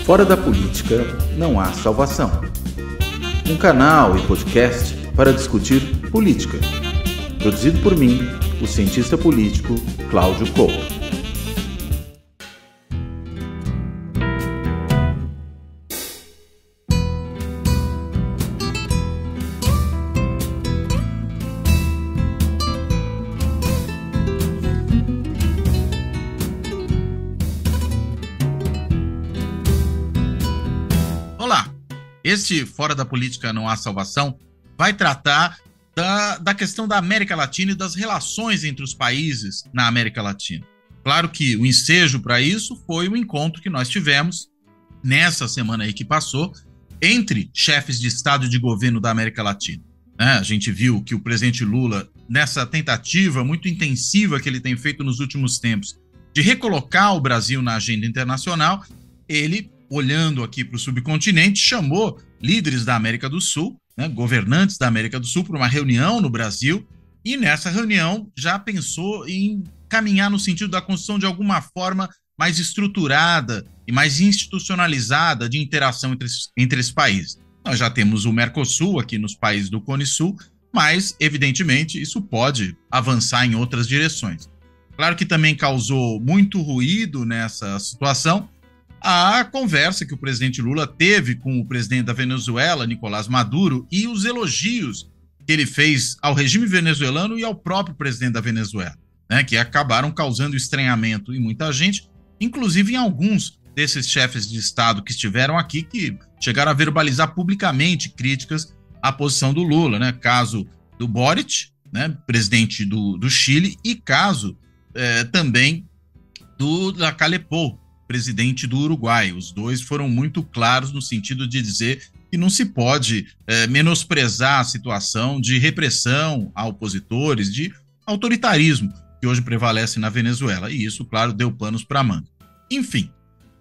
Fora da política não há salvação. Um canal e podcast para discutir política. Produzido por mim, o cientista político Cláudio Couto. Olá, este Fora da Política Não Há Salvação vai tratar da questão da América Latina e das relações entre os países na América Latina. Claro que o ensejo para isso foi o encontro que nós tivemos nessa semana aí que passou entre chefes de Estado e de governo da América Latina. A gente viu que o presidente Lula, nessa tentativa muito intensiva que ele tem feito nos últimos tempos de recolocar o Brasil na agenda internacional, ele, olhando aqui para o subcontinente, chamou líderes da América do Sul, governantes da América do Sul, para uma reunião no Brasil, e nessa reunião já pensou em caminhar no sentido da construção de alguma forma mais estruturada e mais institucionalizada de interação entre esses países. Nós já temos o Mercosul aqui nos países do Cone Sul, mas, evidentemente, isso pode avançar em outras direções. Claro que também causou muito ruído nessa situação a conversa que o presidente Lula teve com o presidente da Venezuela, Nicolás Maduro, e os elogios que ele fez ao regime venezuelano e ao próprio presidente da Venezuela, que acabaram causando estranhamento em muita gente, inclusive em alguns desses chefes de Estado que estiveram aqui, que chegaram a verbalizar publicamente críticas à posição do Lula, caso do Boric, presidente do Chile, e caso também do Lacalle Pou, presidente do Uruguai. Os dois foram muito claros no sentido de dizer que não se pode menosprezar a situação de repressão a opositores, de autoritarismo que hoje prevalece na Venezuela. E isso, claro, deu panos para a manga. Enfim,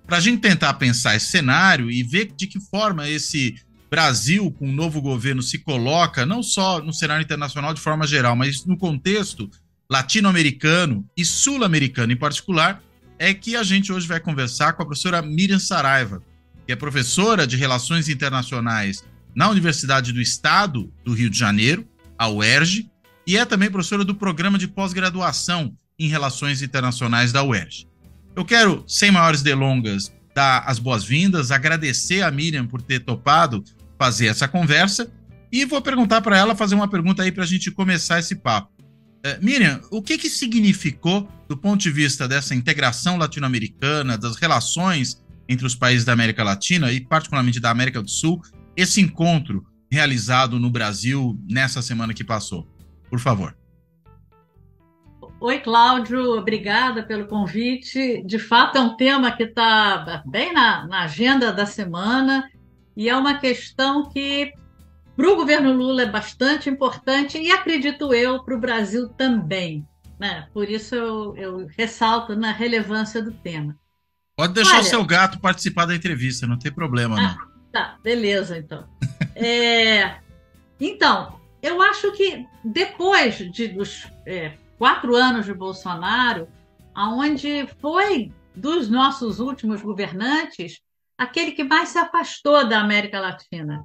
para a gente tentar pensar esse cenário e ver de que forma esse Brasil com um novo governo se coloca, não só no cenário internacional de forma geral, mas no contexto latino-americano e sul-americano em particular, é que a gente hoje vai conversar com a professora Miriam Saraiva, que é professora de Relações Internacionais na Universidade do Estado do Rio de Janeiro, a UERJ, e é também professora do Programa de Pós-Graduação em Relações Internacionais da UERJ. Eu quero, sem maiores delongas, dar as boas-vindas, agradecer a Miriam por ter topado fazer essa conversa e vou perguntar para ela, fazer uma pergunta aí para a gente começar esse papo. Miriam, o que significou, do ponto de vista dessa integração latino-americana, das relações entre os países da América Latina e particularmente da América do Sul, esse encontro realizado no Brasil nessa semana que passou? Por favor. Oi, Cláudio, obrigada pelo convite. De fato, é um tema que está bem na agenda da semana e é uma questão que, para o governo Lula, é bastante importante e, acredito eu, para o Brasil também. Por isso eu ressalto na relevância do tema. Pode deixar o seu gato participar da entrevista, não tem problema, não. Tá, beleza, então. Então, eu acho que depois dos 4 anos de Bolsonaro, aonde foi dos nossos últimos governantes aquele que mais se afastou da América Latina.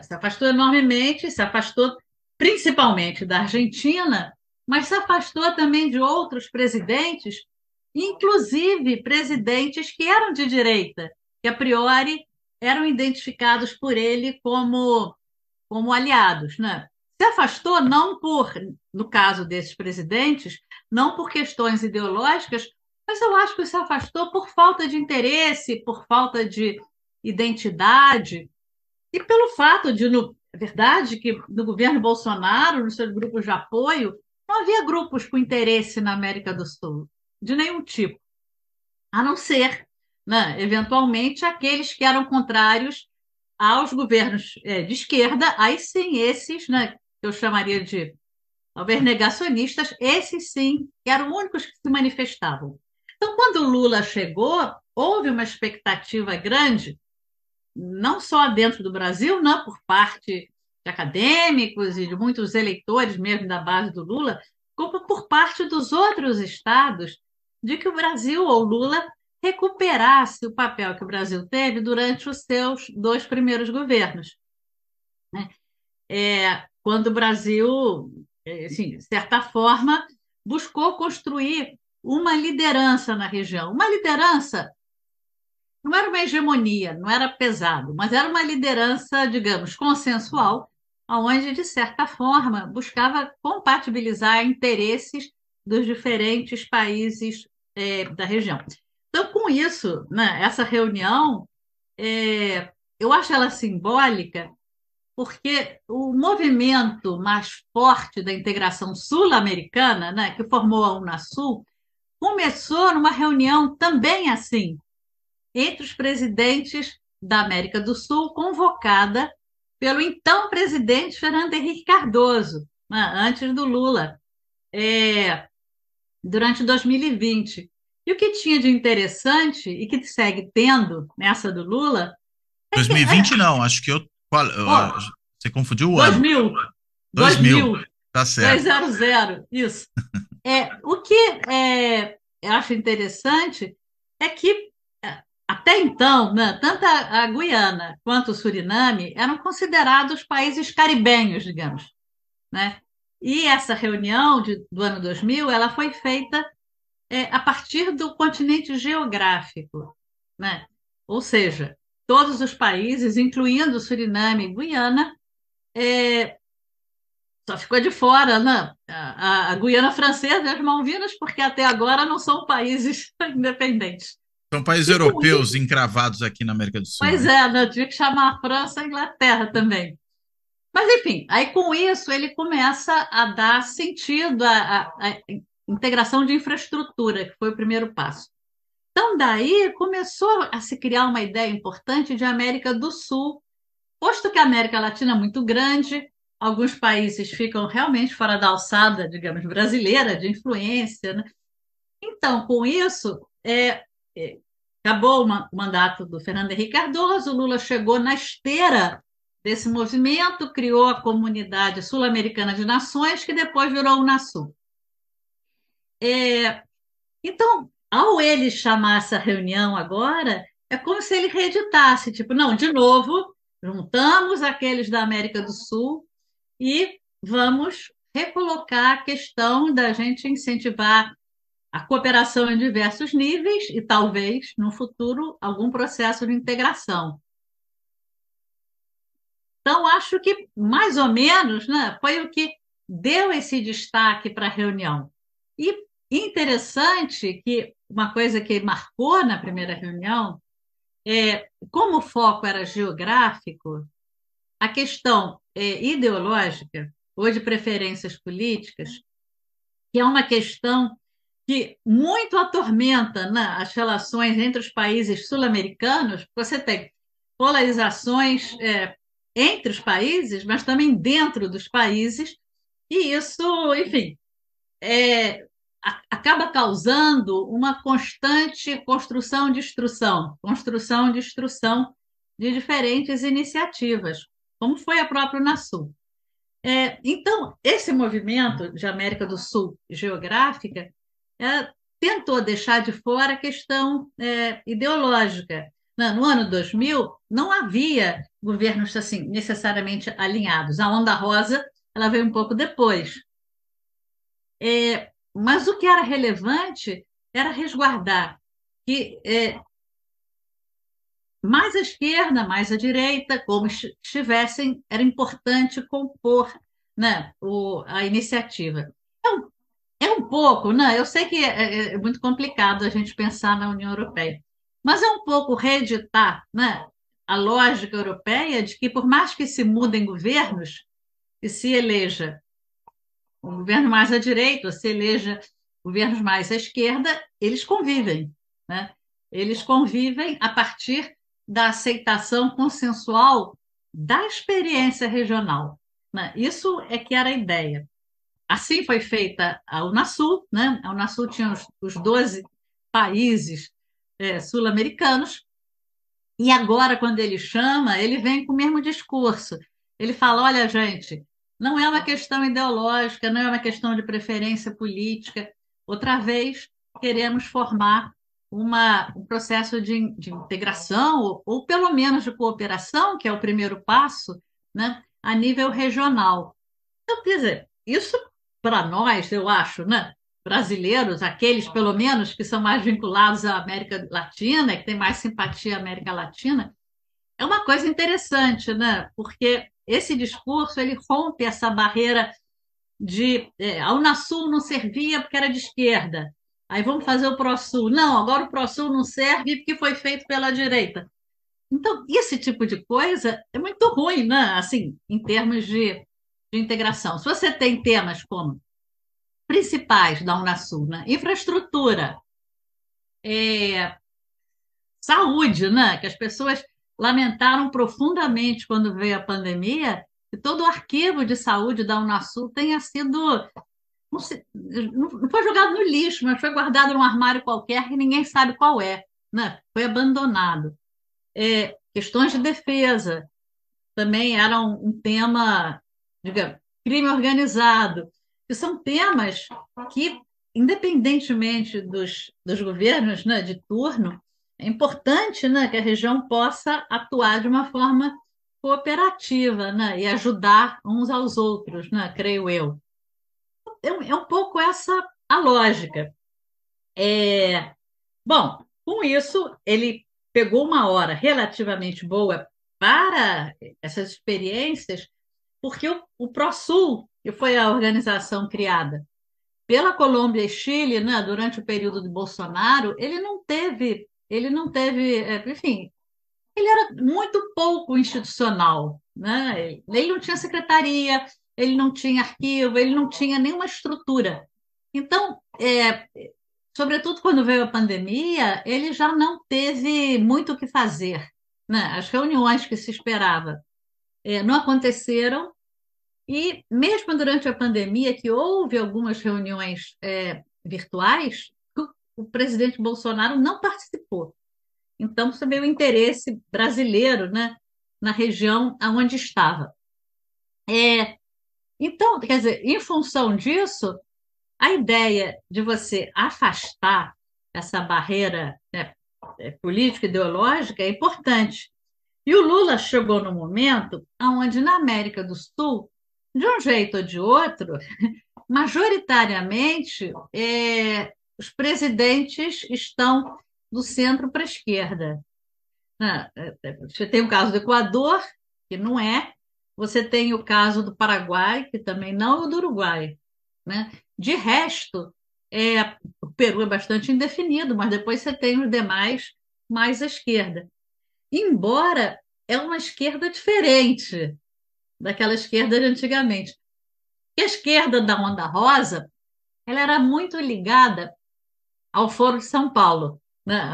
Se afastou enormemente, se afastou principalmente da Argentina, mas se afastou também de outros presidentes, inclusive presidentes que eram de direita, que a priori eram identificados por ele como aliados. Se afastou não no caso desses presidentes, não por questões ideológicas, mas eu acho que se afastou por falta de interesse, por falta de identidade, e pelo fato de, é verdade, que no governo Bolsonaro, nos seus grupos de apoio, não havia grupos com interesse na América do Sul, de nenhum tipo, a não ser, eventualmente, aqueles que eram contrários aos governos de esquerda, aí sim, esses, que eu chamaria de talvez negacionistas, esses sim eram os únicos que se manifestavam. Então, quando o Lula chegou, houve uma expectativa grande, não só dentro do Brasil, por parte de acadêmicos e de muitos eleitores mesmo da base do Lula, como por parte dos outros estados, de que o Brasil ou Lula recuperasse o papel que o Brasil teve durante os seus 2 primeiros governos, né? Quando o Brasil, assim, de certa forma, buscou construir uma liderança na região. Uma liderança, não era uma hegemonia, não era pesado, mas era uma liderança, digamos, consensual, onde, de certa forma, buscava compatibilizar interesses dos diferentes países da região. Então, com isso, né, essa reunião, eu acho ela simbólica, porque o movimento mais forte da integração sul-americana, né, que formou a Unasul, começou numa reunião também assim, entre os presidentes da América do Sul, convocada pelo então presidente Fernando Henrique Cardoso, né, antes do Lula, durante 2020. E o que tinha de interessante, e que segue tendo nessa do Lula, é que 2020 não, acho que oh, você confundiu o ano. 2000, 2000, 2000, tá certo. 200, isso. O que eu acho interessante é que, até então, né, tanto a Guiana quanto o Suriname eram considerados países caribenhos, digamos, né? E essa reunião do ano 2000, ela foi feita a partir do continente geográfico, né? Ou seja, todos os países, incluindo Suriname e Guiana, só ficou de fora, né? A Guiana Francesa e as Malvinas, porque até agora não são países independentes. São países E com europeus isso, encravados aqui na América do Sul, pois né? né? Eu tive que chamar a França e a Inglaterra também. Mas, enfim, aí com isso ele começa a dar sentido à integração de infraestrutura, que foi o primeiro passo. Então, daí começou a se criar uma ideia importante de América do Sul, posto que a América Latina é muito grande, alguns países ficam realmente fora da alçada, digamos, brasileira, de influência, né? Então, com isso, é, acabou o mandato do Fernando Henrique Cardoso, o Lula chegou na esteira desse movimento, criou a Comunidade Sul-Americana de Nações, que depois virou o Unasul. Então, ao ele chamar essa reunião agora, é como se ele reeditasse, tipo, não, de novo, juntamos aqueles da América do Sul e vamos recolocar a questão da gente incentivar a cooperação em diversos níveis e talvez, no futuro, algum processo de integração. Então, acho que, mais ou menos, né, foi o que deu esse destaque para a reunião. E interessante que uma coisa que marcou na primeira reunião como o foco era geográfico, a questão ideológica ou de preferências políticas, que é uma questão que muito atormenta, né, as relações entre os países sul-americanos. Você tem polarizações entre os países, mas também dentro dos países, e isso, enfim, acaba causando uma constante construção, destruição de diferentes iniciativas, como foi a própria Unasul. Então, esse movimento de América do Sul geográfica tentou deixar de fora a questão ideológica. No ano 2000, não havia governos assim necessariamente alinhados. A Onda Rosa ela veio um pouco depois. Mas o que era relevante era resguardar que mais à esquerda, mais à direita, como estivessem, era importante compor, né, a iniciativa. É um pouco, né? Eu sei que é muito complicado a gente pensar na União Europeia, mas é um pouco reeditar, né, a lógica europeia de que, por mais que se mudem governos e se eleja um governo mais à direita, ou se eleja governos mais à esquerda, eles convivem, né? Eles convivem a partir da aceitação consensual da experiência regional, né? Isso é que era a ideia. Assim foi feita a Unasul, né? A Unasul tinha os 12 países sul-americanos, e agora, quando ele chama, ele vem com o mesmo discurso. Ele fala: olha, gente, não é uma questão ideológica, não é uma questão de preferência política. Outra vez, queremos formar um processo de integração, ou pelo menos de cooperação, que é o primeiro passo, né, a nível regional. Então, quer dizer, isso para nós, eu acho, né, brasileiros, aqueles pelo menos que são mais vinculados à América Latina, que têm mais simpatia à América Latina, é uma coisa interessante, né? Porque esse discurso ele rompe essa barreira de a Unasul não servia porque era de esquerda. Aí vamos fazer o ProSul. Não, agora o ProSul não serve porque foi feito pela direita. Então, esse tipo de coisa é muito ruim, né? Assim, em termos de integração. Se você tem temas como principais da Unasul, né? Infraestrutura, é, saúde, né? Que as pessoas lamentaram profundamente quando veio a pandemia, que todo o arquivo de saúde da Unasul tenha sido não foi jogado no lixo, mas foi guardado num armário qualquer que ninguém sabe qual é, né? Foi abandonado. Questões de defesa também eram um tema, digamos, crime organizado, que são temas que, independentemente dos governos, né, de turno, é importante, né, que a região possa atuar de uma forma cooperativa, né, e ajudar uns aos outros, né, creio eu. É um pouco essa a lógica. Bom, com isso, ele pegou uma hora relativamente boa para essas experiências, porque o ProSul, que foi a organização criada pela Colômbia e Chile, né, durante o período de Bolsonaro, enfim, ele era muito pouco institucional, né? Ele não tinha secretaria, ele não tinha arquivo, ele não tinha nenhuma estrutura. Então, sobretudo quando veio a pandemia, ele já não teve muito o que fazer, né? As reuniões que se esperava não aconteceram, e mesmo durante a pandemia, que houve algumas reuniões virtuais, o presidente Bolsonaro não participou. Então, você vê o interesse brasileiro, né, na região onde estava. Então, quer dizer, em função disso, a ideia de você afastar essa barreira, né, política ideológica é importante. E o Lula chegou no momento onde, na América do Sul, de um jeito ou de outro, majoritariamente, os presidentes estão do centro para a esquerda. Você tem o caso do Equador, que não é, você tem o caso do Paraguai, que também não, e o do Uruguai, né? De resto, o Peru é bastante indefinido, mas depois você tem os demais mais à esquerda. Embora é uma esquerda diferente daquela esquerda de antigamente. E a esquerda da Onda Rosa, ela era muito ligada ao Foro de São Paulo, né?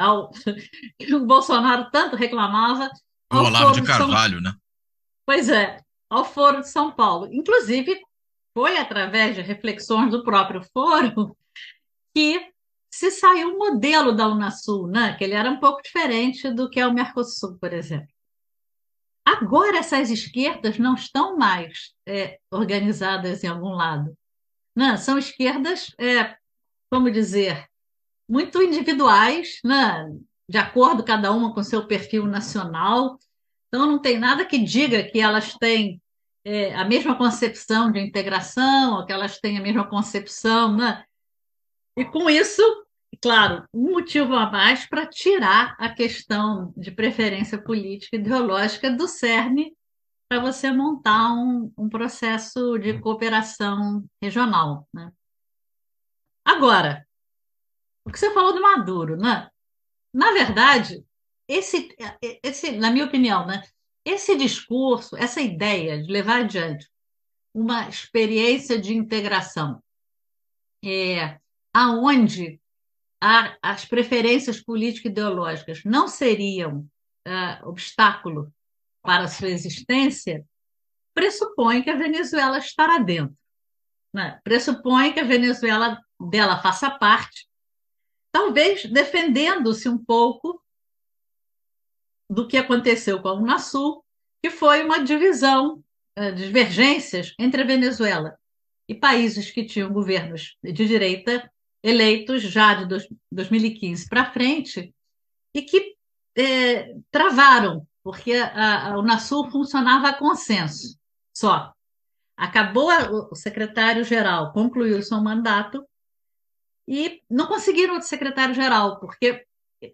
Que o Bolsonaro tanto reclamava O ao Olavo de Foro de São Carvalho, né? Pois é, ao Foro de São Paulo. Inclusive, foi através de reflexões do próprio Foro que se saiu o modelo da Unasul, né? Que ele era um pouco diferente do que é o Mercosul, por exemplo. Agora, essas esquerdas não estão mais organizadas em algum lado. Né? São esquerdas, como dizer, muito individuais, né? De acordo cada uma com seu perfil nacional. Então, não tem nada que diga que elas têm a mesma concepção de integração, ou que elas têm a mesma concepção, né? E com isso, claro, um motivo a mais para tirar a questão de preferência política e ideológica do cerne para você montar um processo de cooperação regional, né? Agora, o que você falou do Maduro, né? Na verdade, na minha opinião, né? Esse discurso, essa ideia de levar adiante uma experiência de integração, aonde as preferências político-ideológicas não seriam obstáculo para a sua existência, pressupõe que a Venezuela estará dentro, né? Pressupõe que a Venezuela dela faça parte, talvez defendendo-se um pouco do que aconteceu com a Unasul, que foi uma divisão, divergências entre a Venezuela e países que tinham governos de direita eleitos já de 2015 para frente e que travaram, porque a Unasul funcionava a consenso só. Acabou o secretário-geral, concluiu o seu mandato e não conseguiram outro secretário-geral, porque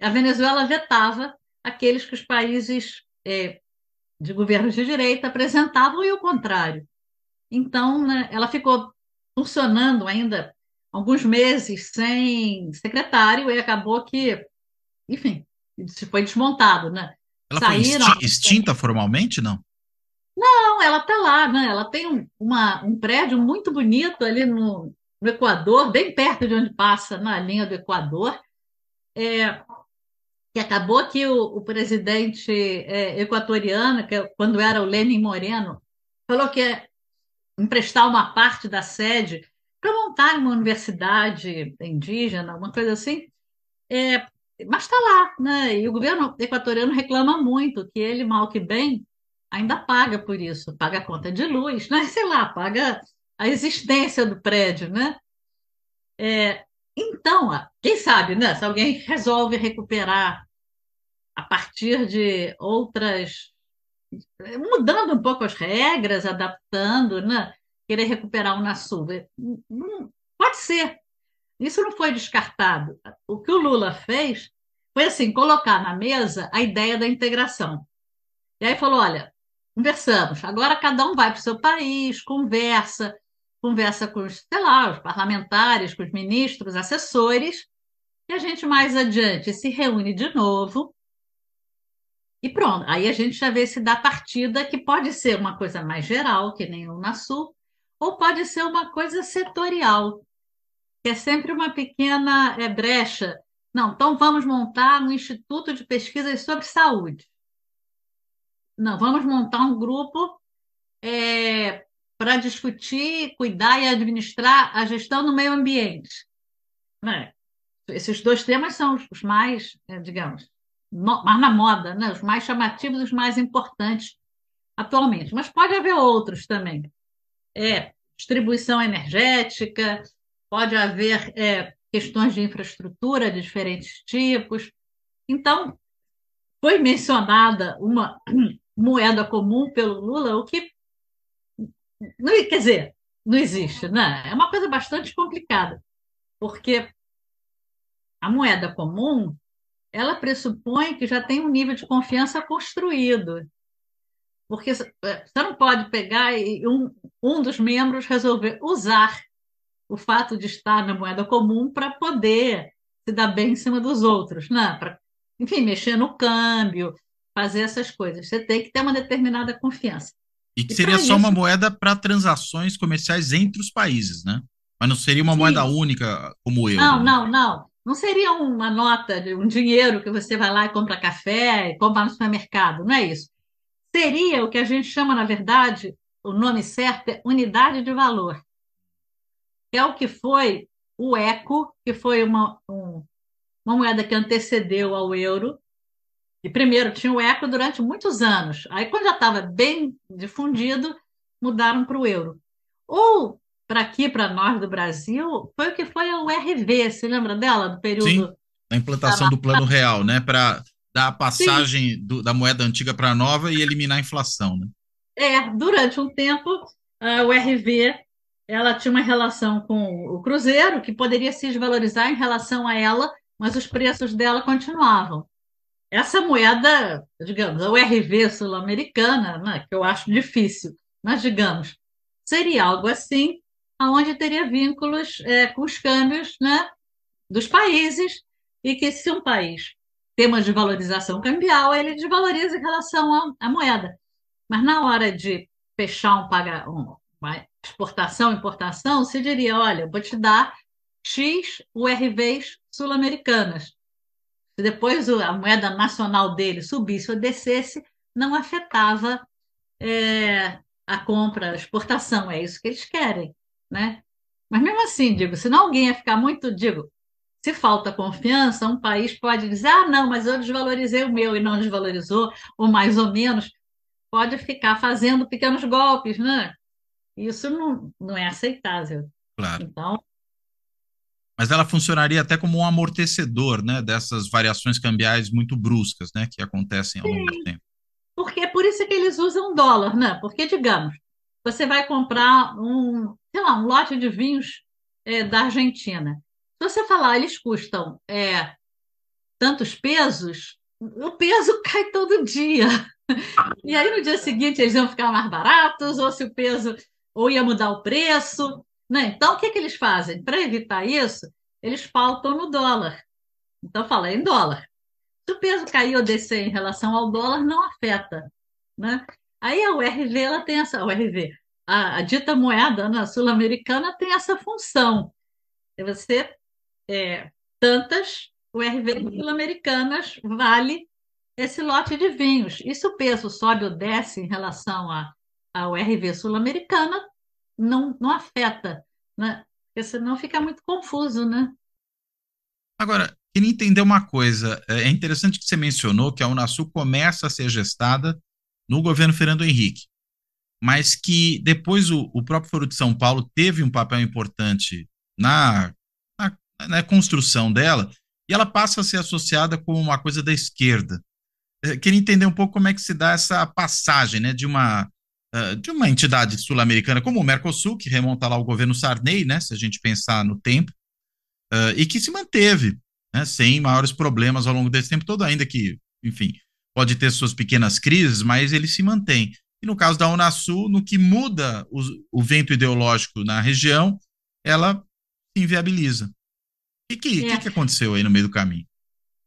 a Venezuela vetava aqueles que os países de governos de direita apresentavam e o contrário. Então, né, ela ficou funcionando ainda alguns meses sem secretário e acabou que, enfim, se foi desmontado, né? Ela foi Saíram. extinta formalmente, não? Não, ela está lá, né? Ela tem um prédio muito bonito ali no Equador, bem perto de onde passa na linha do Equador, que acabou que o presidente equatoriano, quando era o Lenin Moreno, falou que ia emprestar uma parte da sede para montar uma universidade indígena, uma coisa assim. É, mas está lá, né? E o governo equatoriano reclama muito que ele, mal que bem, ainda paga por isso, paga a conta de luz, né? Sei lá, paga a existência do prédio, né? Então, quem sabe, né? Se alguém resolve recuperar a partir de outras, mudando um pouco as regras, adaptando, né? Querer recuperar o Unasul. Pode ser. Isso não foi descartado. O que o Lula fez foi assim, colocar na mesa a ideia da integração. E aí falou: olha, conversamos, agora cada um vai para o seu país, conversa com os, sei lá, os parlamentares, com os ministros, assessores, e a gente mais adiante se reúne de novo e pronto. Aí a gente já vê se dá partida, que pode ser uma coisa mais geral, que nem o Unasul, ou pode ser uma coisa setorial, que é sempre uma pequena brecha. Não, então vamos montar um instituto de pesquisas sobre saúde. Não, vamos montar um grupo para discutir, cuidar e administrar a gestão do meio ambiente. Né? Esses dois temas são os mais, digamos, mais na moda, né? Os mais chamativos, os mais importantes atualmente. Mas pode haver outros também. Distribuição energética, pode haver questões de infraestrutura de diferentes tipos. Então, foi mencionada uma moeda comum pelo Lula, o que não, quer dizer, não existe, né? É uma coisa bastante complicada, porque a moeda comum, ela pressupõe que já tem um nível de confiança construído. Porque você não pode pegar e um dos membros resolver usar o fato de estar na moeda comum para poder se dar bem em cima dos outros, né? Para, enfim, mexer no câmbio, fazer essas coisas. Você tem que ter uma determinada confiança. E que E seria para só uma isso, moeda para transações comerciais entre os países, né? Mas não seria uma moeda sim, única como o euro, não, né? não, não. Não seria uma nota de um dinheiro que você vai lá e compra café e compra no supermercado, não é isso. Seria o que a gente chama, na verdade, o nome certo é unidade de valor, que é o que foi o eco, que foi uma moeda que antecedeu ao euro. E primeiro tinha o eco durante muitos anos. Aí, quando já estava bem difundido, mudaram para o euro. Ou, para aqui, para nós do Brasil, foi o que foi a URV. Se lembra dela, do Sim, período a implantação do Plano Real, né? Para dar a Sim, passagem da moeda antiga para a nova e eliminar a inflação, né? durante um tempo, a URV ela tinha uma relação com o Cruzeiro, que poderia se desvalorizar em relação a ela, mas os preços dela continuavam. Essa moeda, digamos, a URV sul-americana, né, que eu acho difícil, mas digamos, seria algo assim, aonde teria vínculos com os câmbios, né, dos países, e que se um país tem uma desvalorização cambial, ele desvaloriza em relação à moeda. Mas na hora de fechar uma exportação, importação, se diria, olha, vou te dar X URVs sul-americanas. Se depois a moeda nacional dele subisse ou descesse, não afetava a compra, a exportação. É isso que eles querem, né? Mas mesmo assim, digo, se não alguém ia ficar muito, digo, se falta confiança, um país pode dizer, ah, não, mas eu desvalorizei o meu e não desvalorizou, ou mais ou menos, pode ficar fazendo pequenos golpes, né? Isso não é aceitável. Claro. Então, Mas ela funcionaria até como um amortecedor, né, dessas variações cambiais muito bruscas, né, que acontecem ao longo do tempo. Porque é por isso que eles usam dólar, né? Porque, digamos, você vai comprar sei lá, um lote de vinhos da Argentina. Se você falar, eles custam tantos pesos, o peso cai todo dia. E aí no dia seguinte eles iam ficar mais baratos, ou se o peso, ou ia mudar o preço, né? Então, o que que eles fazem? Para evitar isso, eles pautam no dólar. Então, fala em dólar. Se o peso cair ou descer em relação ao dólar, não afeta, né? Aí a URV, ela tem essa, a URV, a dita moeda, né, sul-americana tem essa função. É você, tantas URV sul-americanas vale esse lote de vinhos. E se o peso sobe ou desce em relação à URV sul-americana, não afeta, né? Porque senão fica muito confuso, né? Agora, queria entender uma coisa. É interessante que você mencionou que a Unasul começa a ser gestada no governo Fernando Henrique, mas que depois o próprio Foro de São Paulo teve um papel importante na, na construção dela, e ela passa a ser associada com uma coisa da esquerda. Queria entender um pouco como é que se dá essa passagem, né, de uma entidade sul-americana como o Mercosul, que remonta lá ao governo Sarney, né, se a gente pensar no tempo, e que se manteve, né, sem maiores problemas ao longo desse tempo todo, ainda que, enfim, pode ter suas pequenas crises, mas ele se mantém. E no caso da Unasul, no que muda o vento ideológico na região, ela se inviabiliza. O que É, aconteceu aí no meio do caminho?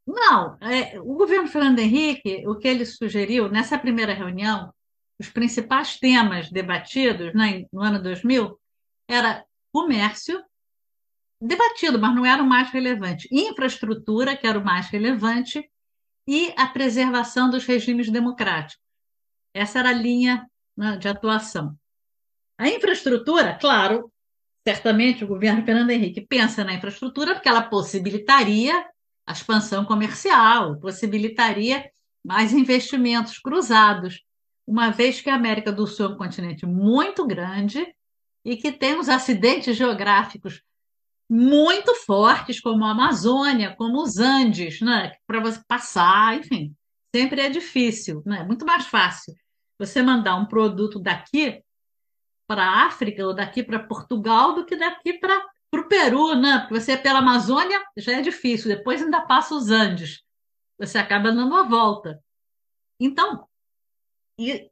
não, o governo Fernando Henrique, o que ele sugeriu nessa primeira reunião, os principais temas debatidos, né, no ano 2000, era comércio, debatido, mas não era o mais relevante, infraestrutura, que era o mais relevante, e a preservação dos regimes democráticos. Essa era a linha, né, de atuação. A infraestrutura, claro, certamente o governo Fernando Henrique pensa na infraestrutura porque ela possibilitaria a expansão comercial, possibilitaria mais investimentos cruzados, uma vez que a América do Sul é um continente muito grande e que tem uns acidentes geográficos muito fortes, como a Amazônia, como os Andes, né? Para você passar, enfim, sempre é difícil, né? É muito mais fácil você mandar um produto daqui para a África ou daqui para Portugal do que daqui para o Peru, né? Porque você pela Amazônia já é difícil, depois ainda passa os Andes, você acaba dando a volta. Então,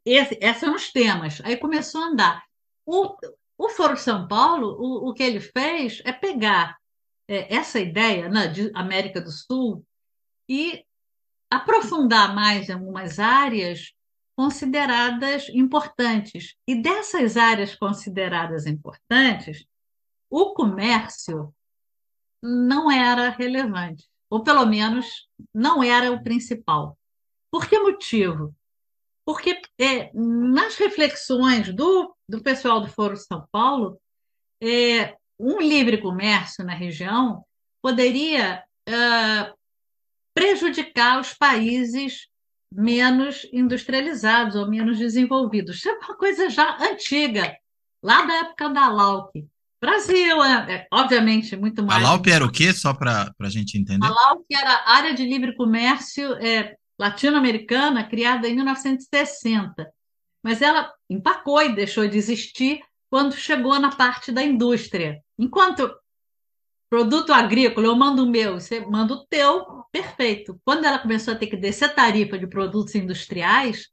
esses são os temas. Aí começou a andar. O, o Foro São Paulo, o que ele fez é pegar essa ideia, né, de América do Sul e aprofundar mais em algumas áreas consideradas importantes. E dessas áreas consideradas importantes, o comércio não era relevante, ou pelo menos não era o principal. Por que motivo? Porque nas reflexões do pessoal do Foro São Paulo, um livre comércio na região poderia prejudicar os países menos industrializados ou menos desenvolvidos. Isso é uma coisa já antiga, lá da época da LAUC. Brasil, obviamente, muito A mais. LAUP era o quê, só para a gente A entender? LAUC era a Área de Livre Comércio latino-americana, criada em 1960. Mas ela empacou e deixou de existir quando chegou na parte da indústria. Enquanto produto agrícola, eu mando o meu, você manda o teu, perfeito. Quando ela começou a ter que descer tarifa de produtos industriais,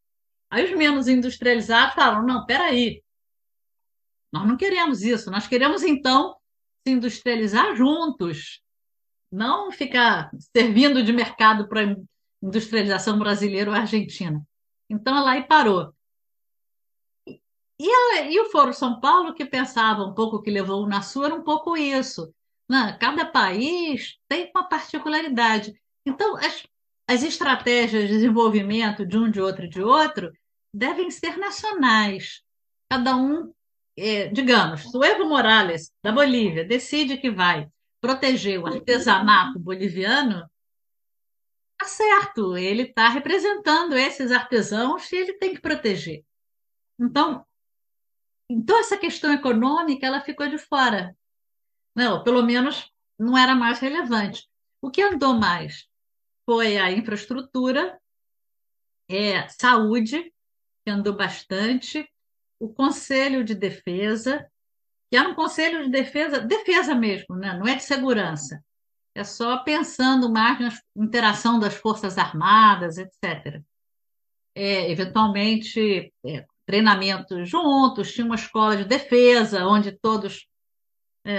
aí os menos industrializados falaram: não, peraí, nós não queremos isso, nós queremos então se industrializar juntos, não ficar servindo de mercado para a industrialização brasileira ou argentina. Então ela aí parou. E o Foro São Paulo, que pensava um pouco, que levou o Unasul, era um pouco isso, né? Cada país tem uma particularidade. Então, as estratégias de desenvolvimento de um, de outro e de outro devem ser nacionais. Cada um, digamos, se o Evo Morales, da Bolívia, decide que vai proteger o artesanato boliviano, tá certo, ele está representando esses artesãos e ele tem que proteger. Então, essa questão econômica, ela ficou de fora. Não, pelo menos não era mais relevante. O que andou mais foi a infraestrutura, saúde, que andou bastante, o Conselho de Defesa, que era um Conselho de Defesa, defesa mesmo, né? Não é de segurança. É só pensando mais na interação das Forças Armadas, etc. Eventualmente, treinamentos juntos, tinha uma escola de defesa, onde todos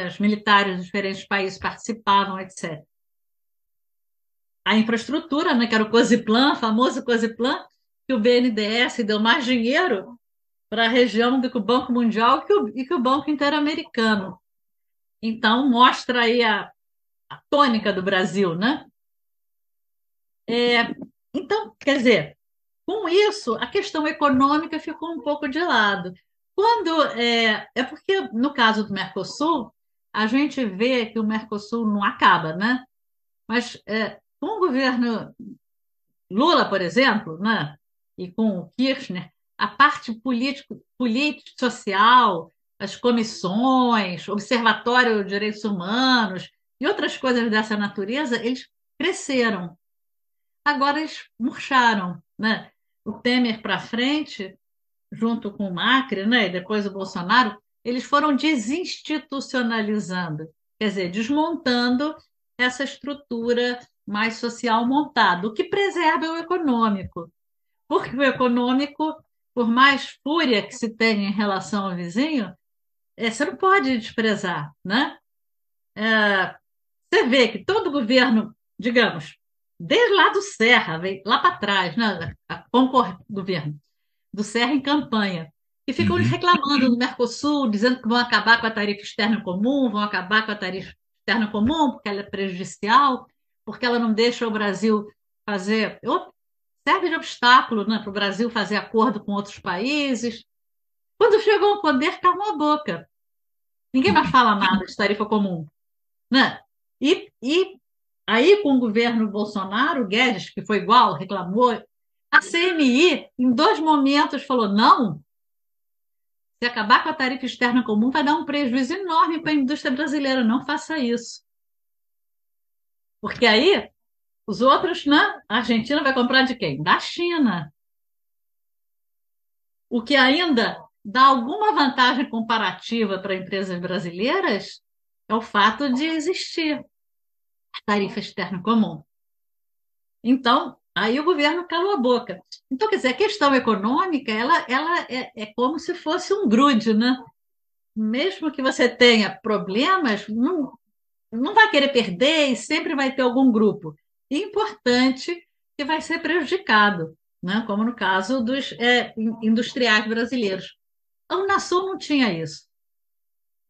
os militares dos diferentes países participavam, etc. A infraestrutura, né, que era o COSIPLAN, famoso COSIPLAN, que o BNDES deu mais dinheiro para a região do que o Banco Mundial e que o Banco Interamericano. Então, mostra aí a tônica do Brasil, né? Então, quer dizer, com isso, a questão econômica ficou um pouco de lado. Porque, no caso do Mercosul, a gente vê que o Mercosul não acaba, né? Mas com o governo Lula, por exemplo, né? E com o Kirchner, a parte político-social, as comissões, Observatório de Direitos Humanos e outras coisas dessa natureza, eles cresceram. Agora eles murcharam, né? O Temer para frente, junto com o Macri, né? E depois o Bolsonaro, eles foram desinstitucionalizando, quer dizer, desmontando essa estrutura mais social montada, o que preserva o econômico. Porque o econômico, por mais fúria que se tenha em relação ao vizinho, você não pode desprezar, né? Você vê que todo governo, digamos, desde lá do Serra, vem lá para trás, né? Governo do Serra em campanha, e ficam Uhum. reclamando do Mercosul, dizendo que vão acabar com a tarifa externa comum, vão acabar com a tarifa externa comum, porque ela é prejudicial, porque ela não deixa o Brasil fazer. Serve de obstáculo, né, para o Brasil fazer acordo com outros países. Quando chegou ao poder, calmou a boca. Ninguém mais fala nada de tarifa comum. Né? E aí, com o governo Bolsonaro, o Guedes, que foi igual, reclamou, a CNI, em 2 momentos, falou: não, se acabar com a tarifa externa comum, vai dar um prejuízo enorme para a indústria brasileira, não faça isso. Porque aí, os outros, né? A Argentina vai comprar de quem? Da China. O que ainda dá alguma vantagem comparativa para empresas brasileiras é o fato de existir a tarifa externa comum. Então, aí o governo calou a boca. Então, quer dizer, a questão econômica, ela é como se fosse um grude, né? Mesmo que você tenha problemas, não vai querer perder e sempre vai ter algum grupo importante que vai ser prejudicado, né? Como no caso dos industriais brasileiros. A Unasul não tinha isso.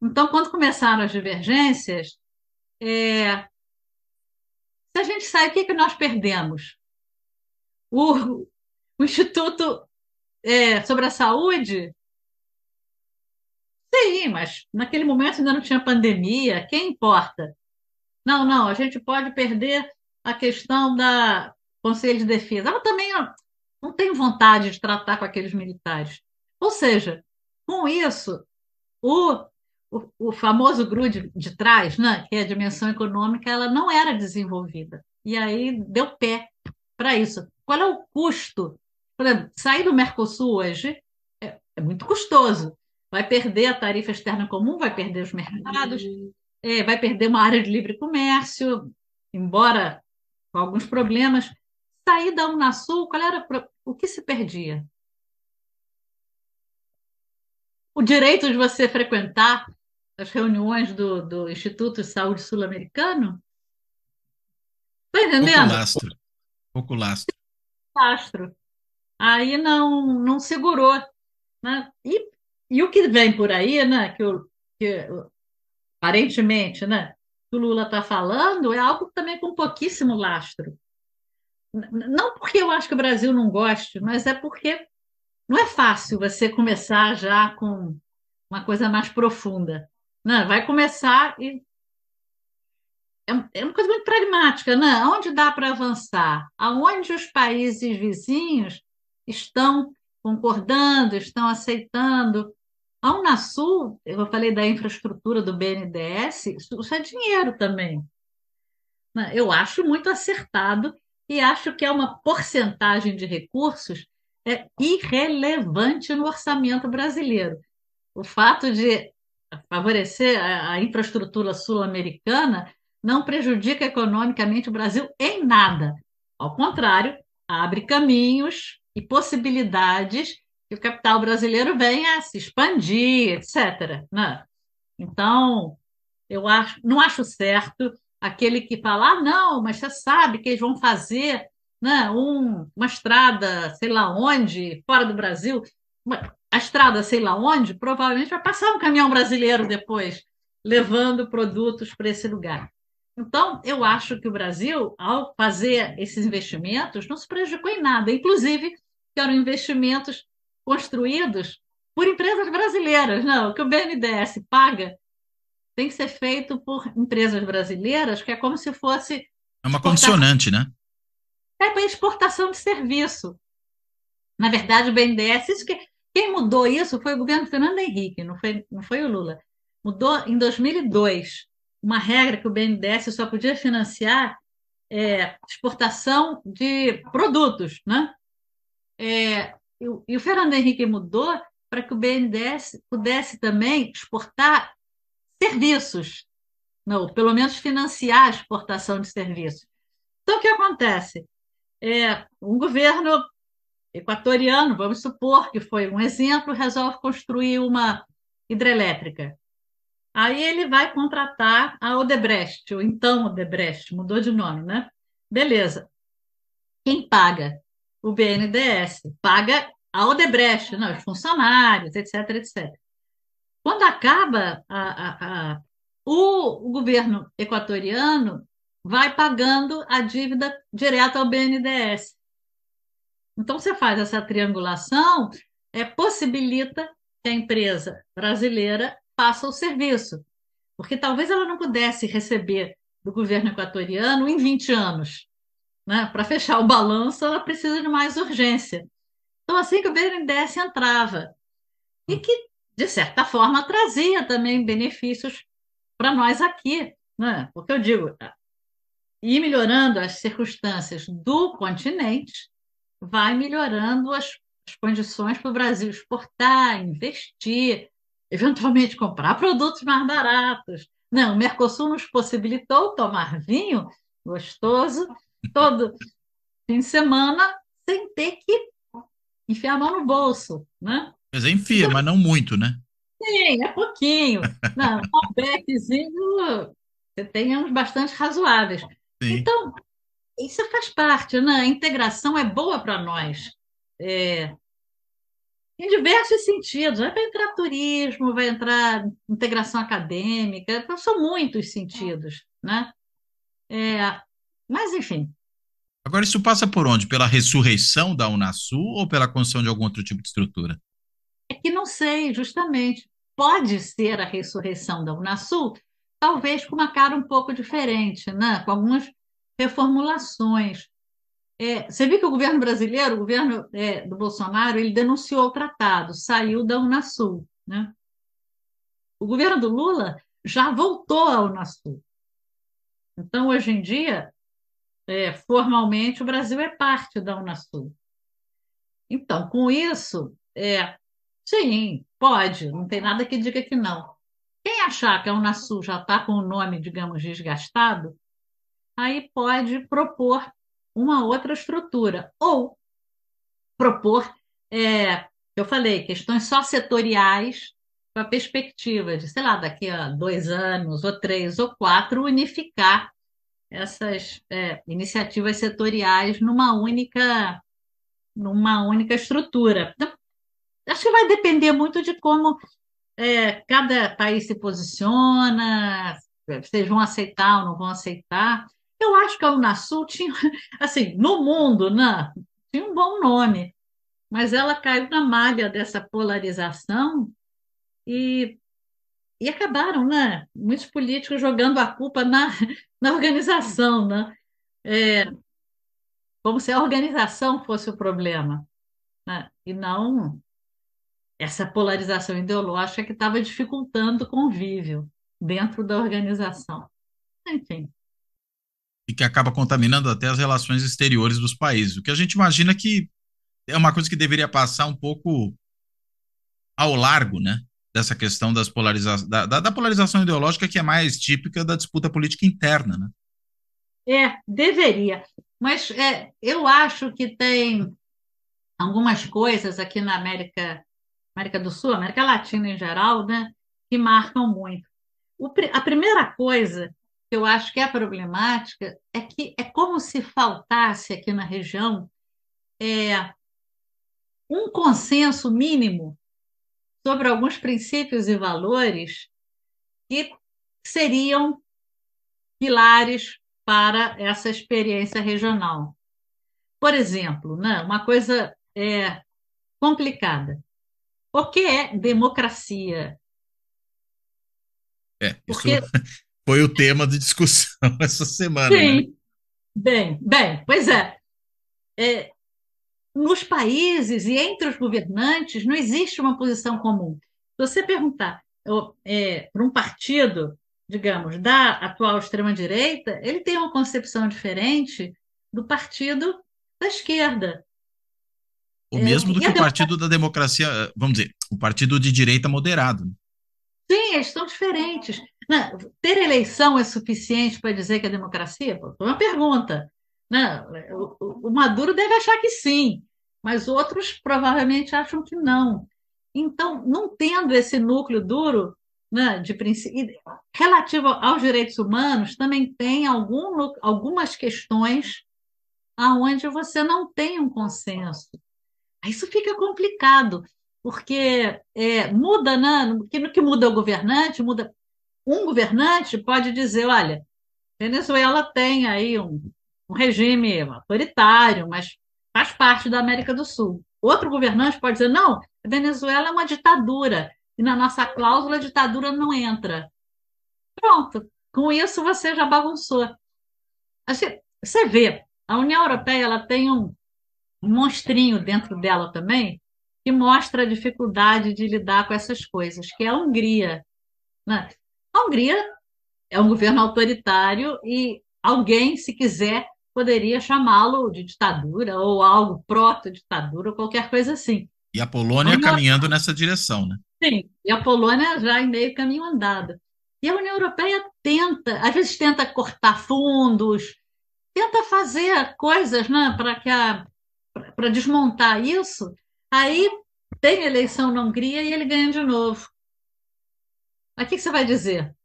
Então, quando começaram as divergências, se a gente sai, o que nós perdemos? O Instituto sobre a Saúde, sim, mas naquele momento ainda não tinha pandemia, quem importa? Não, não, a gente pode perder a questão da Conselho de Defesa. Eu também não tenho vontade de tratar com aqueles militares. Ou seja, com isso, o, o famoso grude de trás, né, que é a dimensão econômica, ela não era desenvolvida. E aí deu pé para isso. Qual é o custo? Por exemplo, sair do Mercosul hoje é muito custoso. Vai perder a tarifa externa comum, vai perder os mercados, vai perder uma área de livre comércio, embora com alguns problemas. Sair da Unasul, o que se perdia? O direito de você frequentar as reuniões do Instituto de Saúde Sul-Americano? Está Pouco entendendo? lastro, pouco lastro. Lastro. Aí não segurou, né? E o que vem por aí, né, aparentemente, né, que o Lula está falando, é algo também com pouquíssimo lastro. Não porque eu acho que o Brasil não goste, mas é porque não é fácil você começar já com uma coisa mais profunda. Não, vai começar e é uma coisa muito pragmática, né? Aonde dá para avançar? Aonde os países vizinhos estão concordando, estão aceitando? A Unasul, eu falei da infraestrutura do BNDES, isso é dinheiro também, né? Eu acho muito acertado e acho que é uma porcentagem de recursos irrelevante no orçamento brasileiro. O fato de favorecer a infraestrutura sul-americana não prejudica economicamente o Brasil em nada. Ao contrário, abre caminhos e possibilidades que o capital brasileiro venha a se expandir, etc., né? Então, não acho certo aquele que fala, ah, não, mas você sabe que eles vão fazer, né, uma estrada, sei lá onde, fora do Brasil. A estrada, sei lá onde, provavelmente vai passar um caminhão brasileiro depois, levando produtos para esse lugar. Então, eu acho que o Brasil, ao fazer esses investimentos, não se prejudicou em nada. Inclusive, que eram investimentos construídos por empresas brasileiras. Não, o que o BNDES paga tem que ser feito por empresas brasileiras, que é como se fosse É uma exportação, condicionante, né? para exportação de serviço. Na verdade, o BNDES, quem mudou isso foi o governo Fernando Henrique, não foi o Lula. Mudou em 2002 uma regra que o BNDES só podia financiar exportação de produtos, né? E o Fernando Henrique mudou para que o BNDES pudesse também exportar serviços, não, pelo menos financiar a exportação de serviços. Então, o que acontece? Um governo equatoriano, vamos supor que foi um exemplo, resolve construir uma hidrelétrica. Aí ele vai contratar a Odebrecht, ou então Odebrecht, mudou de nome, né? Beleza. Quem paga? O BNDES. Paga a Odebrecht, não, os funcionários, etc, etc. Quando acaba o governo equatoriano vai pagando a dívida direto ao BNDES. Então, você faz essa triangulação, possibilita que a empresa brasileira faça o serviço, porque talvez ela não pudesse receber do governo equatoriano em 20 anos, né? Para fechar o balanço, ela precisa de mais urgência. Então, assim que o BNDES entrava, e que, de certa forma, trazia também benefícios para nós aqui, né? Porque eu digo, ir melhorando as circunstâncias do continente, vai melhorando as condições para o Brasil exportar, investir, eventualmente comprar produtos mais baratos. Não, o Mercosul nos possibilitou tomar vinho gostoso todo fim de semana sem ter que enfiar a mão no bolso, né? Mas enfia, Então, mas não muito, né? sim, é pouquinho. Não, um beckzinho, você tem uns bastante razoáveis. Sim. Então, isso faz parte, né? A integração é boa para nós. É, em diversos sentidos. Vai entrar turismo, vai entrar integração acadêmica, então, são muitos sentidos, né? É, mas, enfim, Agora, isso passa por onde? Pela ressurreição da Unasul ou pela construção de algum outro tipo de estrutura? é que não sei, justamente, pode ser a ressurreição da Unasul, talvez com uma cara um pouco diferente, né? Com algumas reformulações. Você viu que o governo brasileiro, o governo do Bolsonaro, ele denunciou o tratado, saiu da Unasul, né? O governo do Lula já voltou à Unasul. Então, hoje em dia, formalmente, o Brasil é parte da Unasul. Então, com isso, sim, pode, não tem nada que diga que não. Quem achar que a Unasul já está com o nome, digamos, desgastado, aí pode propor uma outra estrutura, ou propor, eu falei, questões só setoriais, com a perspectiva de, sei lá, daqui a 2 anos, ou 3, ou 4, unificar essas iniciativas setoriais numa única estrutura. Então, acho que vai depender muito de como cada país se posiciona, se eles vão aceitar ou não vão aceitar. Eu acho que a Unasul tinha, assim, no mundo, né, tinha um bom nome, mas ela caiu na malha dessa polarização e, e acabaram, né, muitos políticos jogando a culpa na organização, né? É, como se a organização fosse o problema, né? E não. essa polarização ideológica que estava dificultando o convívio dentro da organização. Enfim. E que acaba contaminando até as relações exteriores dos países. O que a gente imagina que é uma coisa que deveria passar um pouco ao largo, né? Dessa questão da polarização ideológica que é mais típica da disputa política interna, né? Deveria. Mas eu acho que tem algumas coisas aqui na América do Sul, América Latina em geral, né, que marcam muito. A primeira coisa que eu acho que é problemática é que é como se faltasse aqui na região um consenso mínimo sobre alguns princípios e valores que seriam pilares para essa experiência regional. Por exemplo, né, uma coisa complicada. O que é democracia? Isso Porque, foi o tema de discussão essa semana, né? sim, bem, pois é, nos países e entre os governantes não existe uma posição comum. Se você perguntar para um partido, digamos, da atual extrema-direita, ele tem uma concepção diferente do partido da esquerda. O mesmo do E que a o Partido da Democracia, vamos dizer, o Partido de Direita Moderado, né? Sim, eles são diferentes. Não, ter eleição é suficiente para dizer que é democracia? Pô, foi uma pergunta. Não, o Maduro deve achar que sim, mas outros provavelmente acham que não. Então, não tendo esse núcleo duro, né, de princípio, relativo aos direitos humanos, também tem algumas questões aonde você não tem um consenso. Isso fica complicado, porque muda, né? No que muda o governante, muda. Um governante pode dizer, olha, Venezuela tem aí um regime autoritário, mas faz parte da América do Sul. Outro governante pode dizer, não, Venezuela é uma ditadura, e na nossa cláusula a ditadura não entra. Pronto, com isso você já bagunçou. Assim, você vê, a União Europeia ela tem um monstrinho dentro dela também, que mostra a dificuldade de lidar com essas coisas, que é a Hungria, né? A Hungria é um governo autoritário e alguém, se quiser, poderia chamá-lo de ditadura ou algo proto-ditadura ou qualquer coisa assim. E a A Polônia União, caminhando nessa direção, né? sim, e a Polônia já em meio caminho andado. E a União Europeia tenta, às vezes tenta cortar fundos, tenta fazer coisas, né, para desmontar isso. Aí tem eleição na Hungria e ele ganha de novo. Mas o que você vai dizer?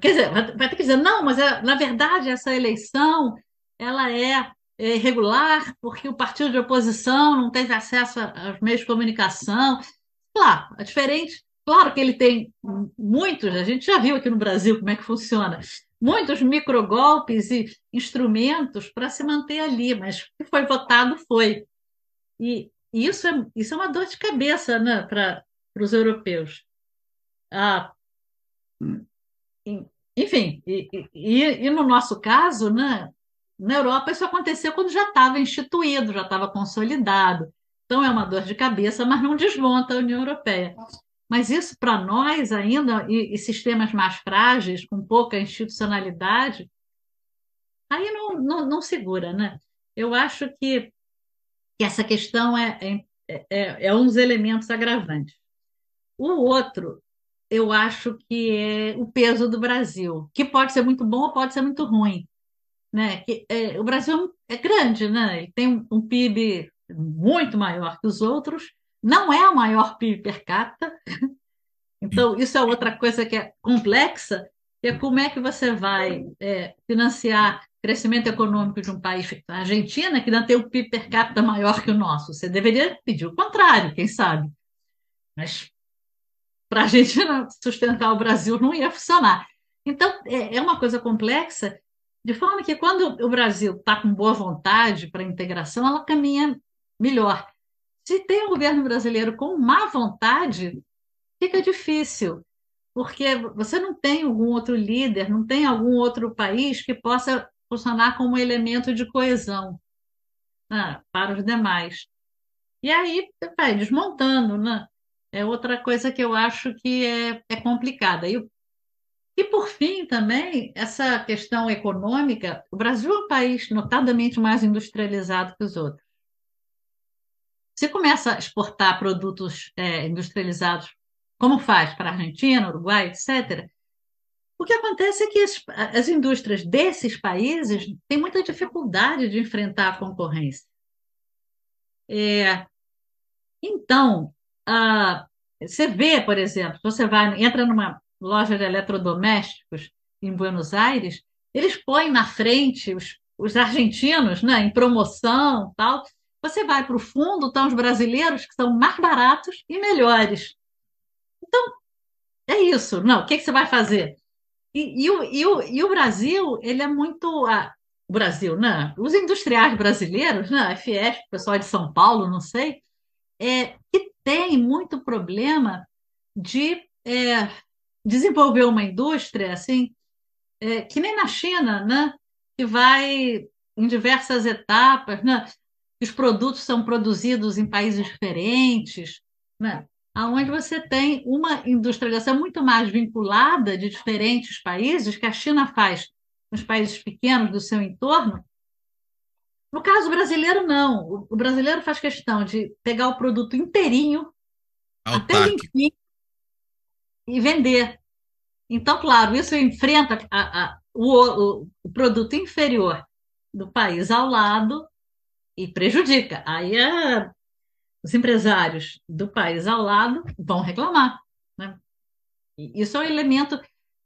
Quer dizer, vai ter que dizer, não, mas na verdade essa eleição ela é irregular porque o partido de oposição não teve acesso aos meios de comunicação. Claro, é diferente. Claro que ele tem muitos, a gente já viu aqui no Brasil como é que funciona, muitos microgolpes e instrumentos para se manter ali, mas o que foi votado foi. E isso é uma dor de cabeça, né, para os europeus. Ah, enfim, e no nosso caso, né, na Europa, isso aconteceu quando já estava instituído, já estava consolidado. Então, é uma dor de cabeça, mas não desmonta a União Europeia. Mas isso, para nós ainda, e sistemas mais frágeis, com pouca institucionalidade, aí não segura, né? Eu acho que essa questão é um dos elementos agravantes. O outro, eu acho que é o peso do Brasil, que pode ser muito bom ou pode ser muito ruim, né? O Brasil é grande, né? Ele tem um PIB muito maior que os outros, não é o maior PIB per capita, Sim. então isso é outra coisa que é complexa, que é como é que você vai financiar o crescimento econômico de um país, a Argentina, que não tem o PIB per capita maior que o nosso. Você deveria pedir o contrário, quem sabe? Mas para a gente sustentar o Brasil não ia funcionar. Então, é uma coisa complexa, de forma que quando o Brasil está com boa vontade para a integração, ela caminha melhor. Se tem um governo brasileiro com má vontade, fica difícil, porque você não tem algum outro líder, não tem algum outro país que possa funcionar como elemento de coesão, né, para os demais. E aí vai desmontando, né? É outra coisa que eu acho que é complicada. E por fim, também, essa questão econômica, o Brasil é um país notadamente mais industrializado que os outros. Você começa a exportar produtos industrializados, como faz para a Argentina, Uruguai, etc., o que acontece é que as indústrias desses países têm muita dificuldade de enfrentar a concorrência. É, então, você vê, por exemplo, você entra numa loja de eletrodomésticos em Buenos Aires, eles põem na frente os argentinos, né, em promoção, tal. Você vai para o fundo, estão os brasileiros que são mais baratos e melhores. É isso. Não, o que você vai fazer? E o Brasil, ele é muito. O Brasil, né? Os industriais brasileiros, né? A Fiesp, o pessoal de São Paulo, não sei, que tem muito problema de desenvolver uma indústria assim, que nem na China, né? Que vai em diversas etapas, né? Os produtos são produzidos em países diferentes, né? Aonde você tem uma industrialização muito mais vinculada de diferentes países, que a China faz nos países pequenos do seu entorno. No caso brasileiro, não. O brasileiro faz questão de pegar o produto inteirinho, até Autárquico. limpinho, e vender. Então, claro, isso enfrenta o produto inferior do país ao lado e prejudica. Aí os empresários do país ao lado vão reclamar, né? E isso é um elemento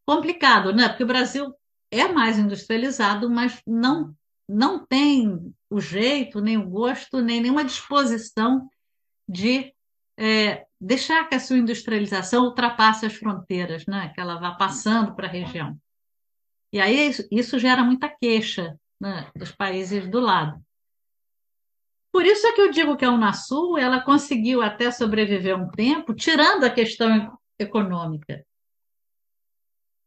complicado, né? Porque o Brasil é mais industrializado, mas não tem o jeito, nem o gosto, nem nenhuma disposição de deixar que a sua industrialização ultrapasse as fronteiras, né? Que ela vá passando para a região. E aí isso gera muita queixa, né, dos países do lado. Por isso é que eu digo que a Unasul ela conseguiu até sobreviver um tempo, tirando a questão econômica,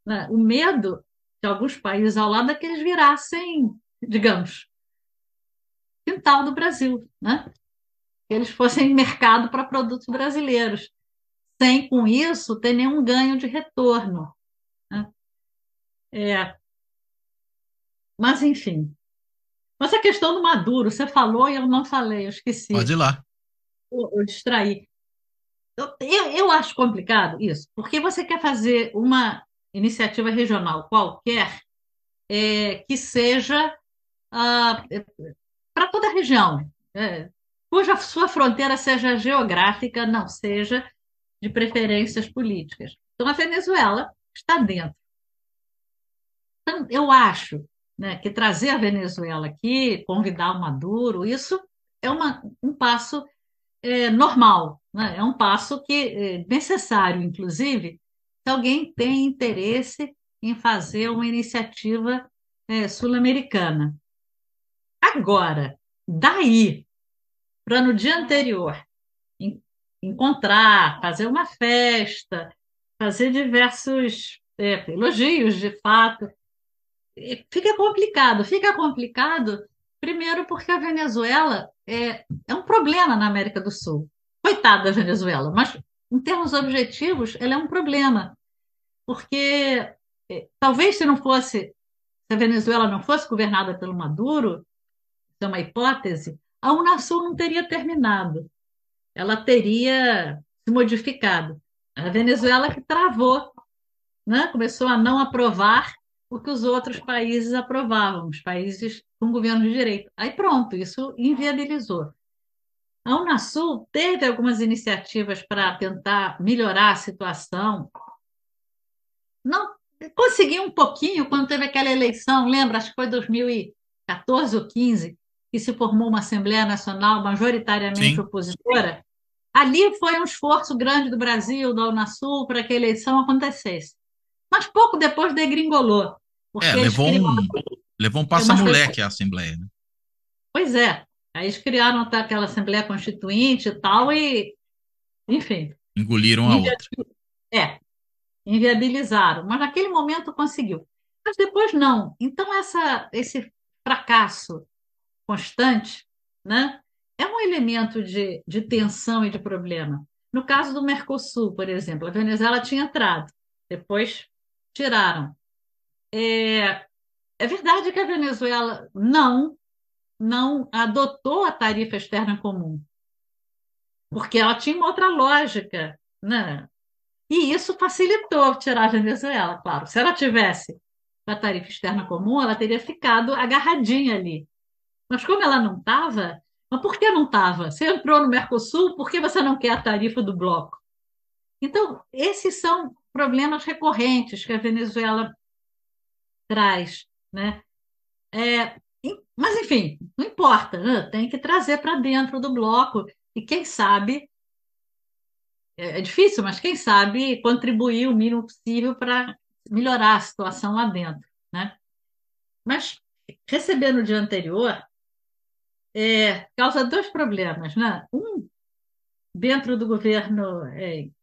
né? O medo de alguns países ao lado é que eles virassem, digamos, quintal do Brasil, né? Que eles fossem mercado para produtos brasileiros, sem com isso ter nenhum ganho de retorno, né? É, mas enfim. Mas a questão do Maduro, você falou e eu não falei, eu Pode esqueci, ir lá. eu distraí. Eu acho complicado isso, porque você quer fazer uma iniciativa regional qualquer que seja para toda a região, cuja sua fronteira seja geográfica, não seja de preferências políticas. Então, a Venezuela está dentro. Então, eu acho, né, que trazer a Venezuela aqui, convidar o Maduro, isso é um passo normal, né? É um passo que é necessário, inclusive, se alguém tem interesse em fazer uma iniciativa sul-americana. Agora, daí para no dia anterior encontrar, fazer uma festa, fazer diversos elogios, de fato, Fica complicado, primeiro porque a Venezuela é um problema na América do Sul. Coitada da Venezuela, mas em termos objetivos, ela é um problema, porque talvez se a Venezuela não fosse governada pelo Maduro, isso é uma hipótese, a Unasul não teria terminado, ela teria se modificado. A Venezuela que travou, né? Começou a não aprovar o que os outros países aprovavam, os países com governo de direito. Aí pronto, isso inviabilizou. A Unasul teve algumas iniciativas para tentar melhorar a situação. Não conseguiu um pouquinho quando teve aquela eleição, lembra? Acho que foi 2014 ou 15, que se formou uma Assembleia Nacional majoritariamente Sim. opositora. Ali foi um esforço grande do Brasil, da Unasul, para que a eleição acontecesse. Mas pouco depois degringolou, porque eles criaram Levou um umas passa-moleque à Assembleia, né? Pois é, aí eles criaram até aquela Assembleia Constituinte e tal, e, enfim, Engoliram a invia- outra. é, inviabilizaram, mas naquele momento conseguiu. Mas depois não. Então, esse fracasso constante, né, é um elemento de tensão e de problema. No caso do Mercosul, por exemplo, a Venezuela tinha entrado, depois tiraram. É verdade que a Venezuela não adotou a tarifa externa comum, porque ela tinha uma outra lógica, né? E isso facilitou tirar a Venezuela, claro. Se ela tivesse a tarifa externa comum, ela teria ficado agarradinha ali. Mas como ela não estava, mas por que não estava? Você entrou no Mercosul, por que você não quer a tarifa do bloco? Então, esses são problemas recorrentes que a Venezuela traz, né? Mas, enfim, não importa, né? Tem que trazer para dentro do bloco e, quem sabe, é difícil, mas quem sabe contribuir o mínimo possível para melhorar a situação lá dentro, né? Mas receber no dia anterior causa dois problemas, né? Um, dentro do governo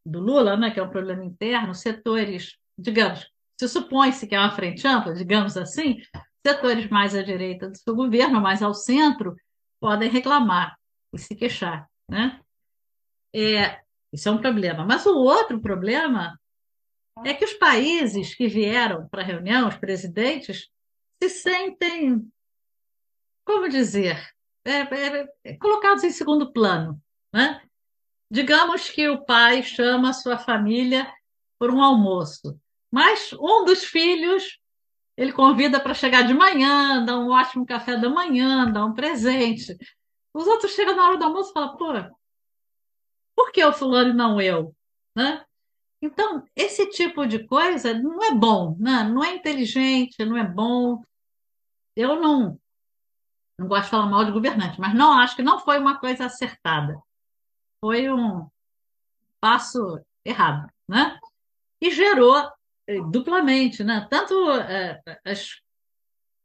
do Lula, né, que é um problema interno, setores, digamos, se supõe-se que é uma frente ampla, digamos assim, setores mais à direita do seu governo, mais ao centro, podem reclamar e se queixar, né? Isso é um problema. Mas o outro problema é que os países que vieram para a reunião, os presidentes, se sentem, como dizer, colocados em segundo plano, né? Digamos que o pai chama a sua família por um almoço, mas um dos filhos ele convida para chegar de manhã, dá um ótimo café da manhã, dá um presente. Os outros chegam na hora do almoço e falam, pô, por que o fulano e não eu? Né? Então, esse tipo de coisa não é bom, né? Não é inteligente, não é bom. Eu não gosto de falar mal de governante, mas não acho que não foi uma coisa acertada. Foi um passo errado, né? E gerou duplamente, né? Tanto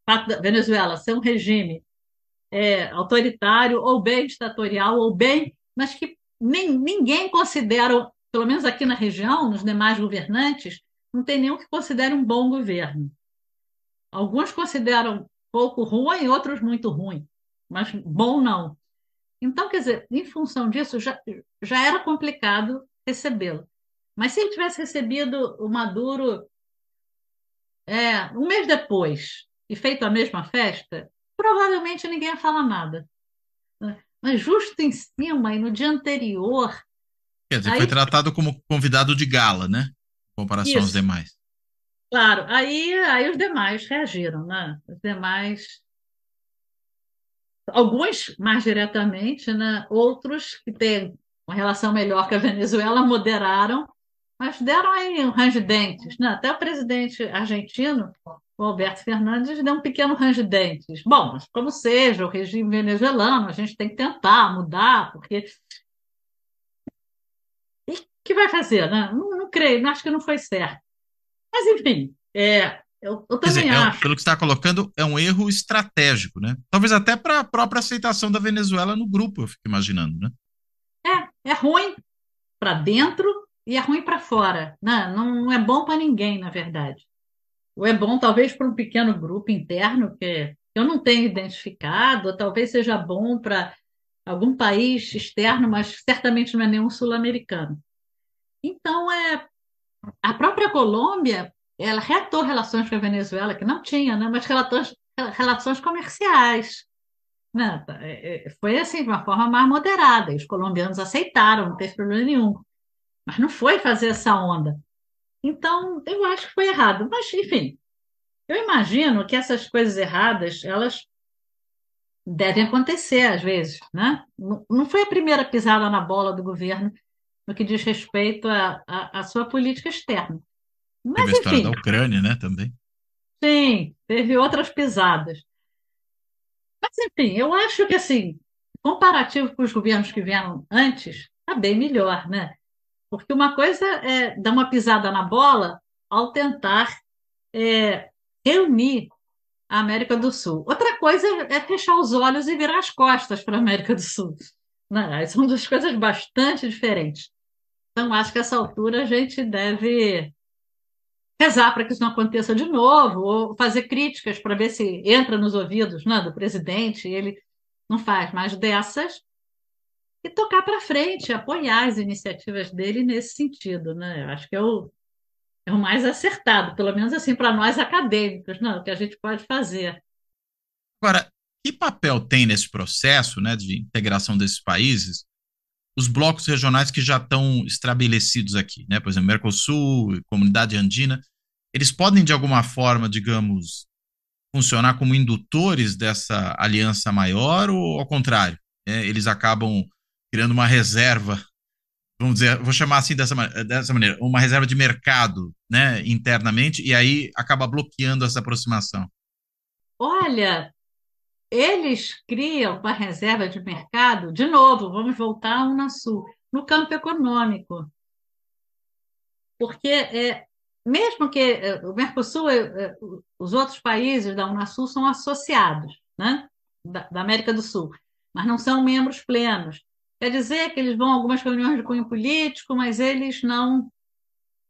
fato da Venezuela ser um regime autoritário, ou bem ditatorial, ou bem, mas que ninguém considera, pelo menos aqui na região, nos demais governantes, não tem nenhum que considere um bom governo. Alguns consideram pouco ruim, outros muito ruim, mas bom não. Então, quer dizer, em função disso, já era complicado recebê-lo. Mas se ele tivesse recebido o Maduro um mês depois e feito a mesma festa, provavelmente ninguém ia falar nada, né? Mas justo em cima e no dia anterior, Quer dizer, foi aí tratado como convidado de gala, né? Em comparação aos isso, demais. claro, aí os demais reagiram, né? Os demais, alguns mais diretamente, né? Outros que têm uma relação melhor com a Venezuela moderaram, mas deram aí um range-dentes, né? Até o presidente argentino, o Alberto Fernandes, deu um pequeno range-dentes. Bom, mas como seja, o regime venezuelano, a gente tem que tentar mudar, porque e que vai fazer, né? Não creio, não acho que não foi certo. Mas, enfim, eu Quer dizer, também acho. pelo que você está colocando, é um erro estratégico, né? Talvez até para a própria aceitação da Venezuela no grupo, eu fico imaginando, né? É ruim para dentro e é ruim para fora, né? Não é bom para ninguém, na verdade. Ou é bom, talvez, para um pequeno grupo interno que eu não tenho identificado, ou talvez seja bom para algum país externo, mas certamente não é nenhum sul-americano. Então, a própria Colômbia, ela reatou relações com a Venezuela, que não tinha, né? Mas relações comerciais, né? Foi assim, de uma forma mais moderada, e os colombianos aceitaram, não teve problema nenhum. Mas não foi fazer essa onda. Então, eu acho que foi errado. Mas, enfim, eu imagino que essas coisas erradas, elas devem acontecer às vezes, né? Não foi a primeira pisada na bola do governo no que diz respeito à sua política externa. Teve Mas, a história enfim, da Ucrânia, né, também. sim, teve outras pisadas. Mas, enfim, eu acho que, assim, comparativo com os governos que vieram antes, está bem melhor, né? Porque uma coisa é dar uma pisada na bola ao tentar reunir a América do Sul. Outra coisa é fechar os olhos e virar as costas para a América do Sul, né? São duas coisas bastante diferentes. Então, acho que a essa altura a gente deve rezar para que isso não aconteça de novo, ou fazer críticas para ver se entra nos ouvidos, né, do presidente, e ele não faz mais dessas, e tocar para frente, apoiar as iniciativas dele nesse sentido, né? Eu acho que é o mais acertado, pelo menos assim, para nós acadêmicos, não, o que a gente pode fazer. Agora, que papel tem nesse processo, né, de integração desses países os blocos regionais que já estão estabelecidos aqui, né? Por exemplo, Mercosul, Comunidade Andina, eles podem, de alguma forma, digamos, funcionar como indutores dessa aliança maior ou, ao contrário, né, eles acabam criando uma reserva, vamos dizer, vou chamar assim dessa maneira, uma reserva de mercado, né, internamente, e aí acaba bloqueando essa aproximação. Olha, eles criam uma reserva de mercado, de novo, vamos voltar à Unasul, no campo econômico, porque mesmo que o Mercosul, os outros países da Unasul são associados, né, da América do Sul, mas não são membros plenos. Quer dizer que eles vão a algumas reuniões de cunho político, mas eles não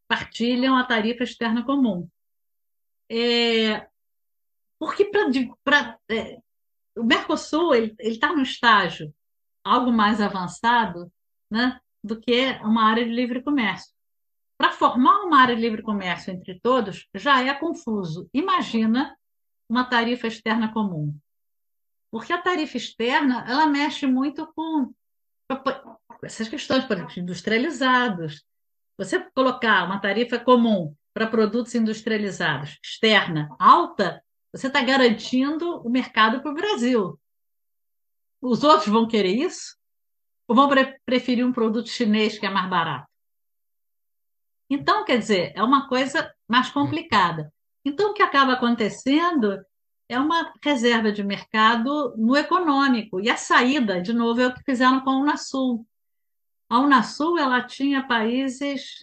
partilham a tarifa externa comum. Porque o Mercosul ele está no estágio algo mais avançado, né, do que uma área de livre comércio. Para formar uma área de livre comércio entre todos, já é confuso. Imagina uma tarifa externa comum. Porque a tarifa externa, ela mexe muito com essas questões, por exemplo, industrializados. Você colocar uma tarifa comum para produtos industrializados externa alta, você está garantindo o mercado para o Brasil. Os outros vão querer isso? Ou vão preferir um produto chinês que é mais barato? Então, quer dizer, é uma coisa mais complicada. Então, o que acaba acontecendo é uma reserva de mercado no econômico. E a saída, de novo, é o que fizeram com a Unasul. A Unasul ela tinha países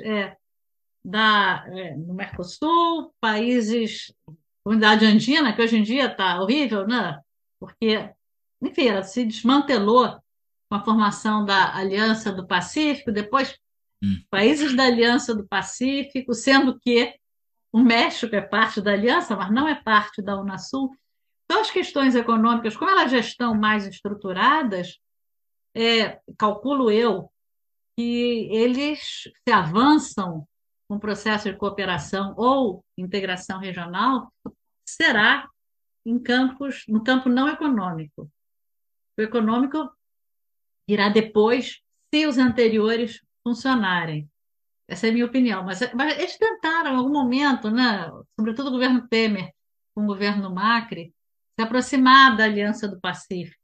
no Mercosul, países, Comunidade Andina, que hoje em dia está horrível, né? Porque, enfim, ela se desmantelou com a formação da Aliança do Pacífico, depois países da Aliança do Pacífico, sendo que o México é parte da aliança, mas não é parte da Unasul. Então, as questões econômicas, como elas já estão mais estruturadas, calculo eu que eles se avançam com o processo de cooperação ou integração regional, será no campo não econômico. O econômico irá depois, se os anteriores funcionarem. Essa é a minha opinião. Mas eles tentaram, em algum momento, né, sobretudo o governo Temer com o governo Macri, se aproximar da Aliança do Pacífico.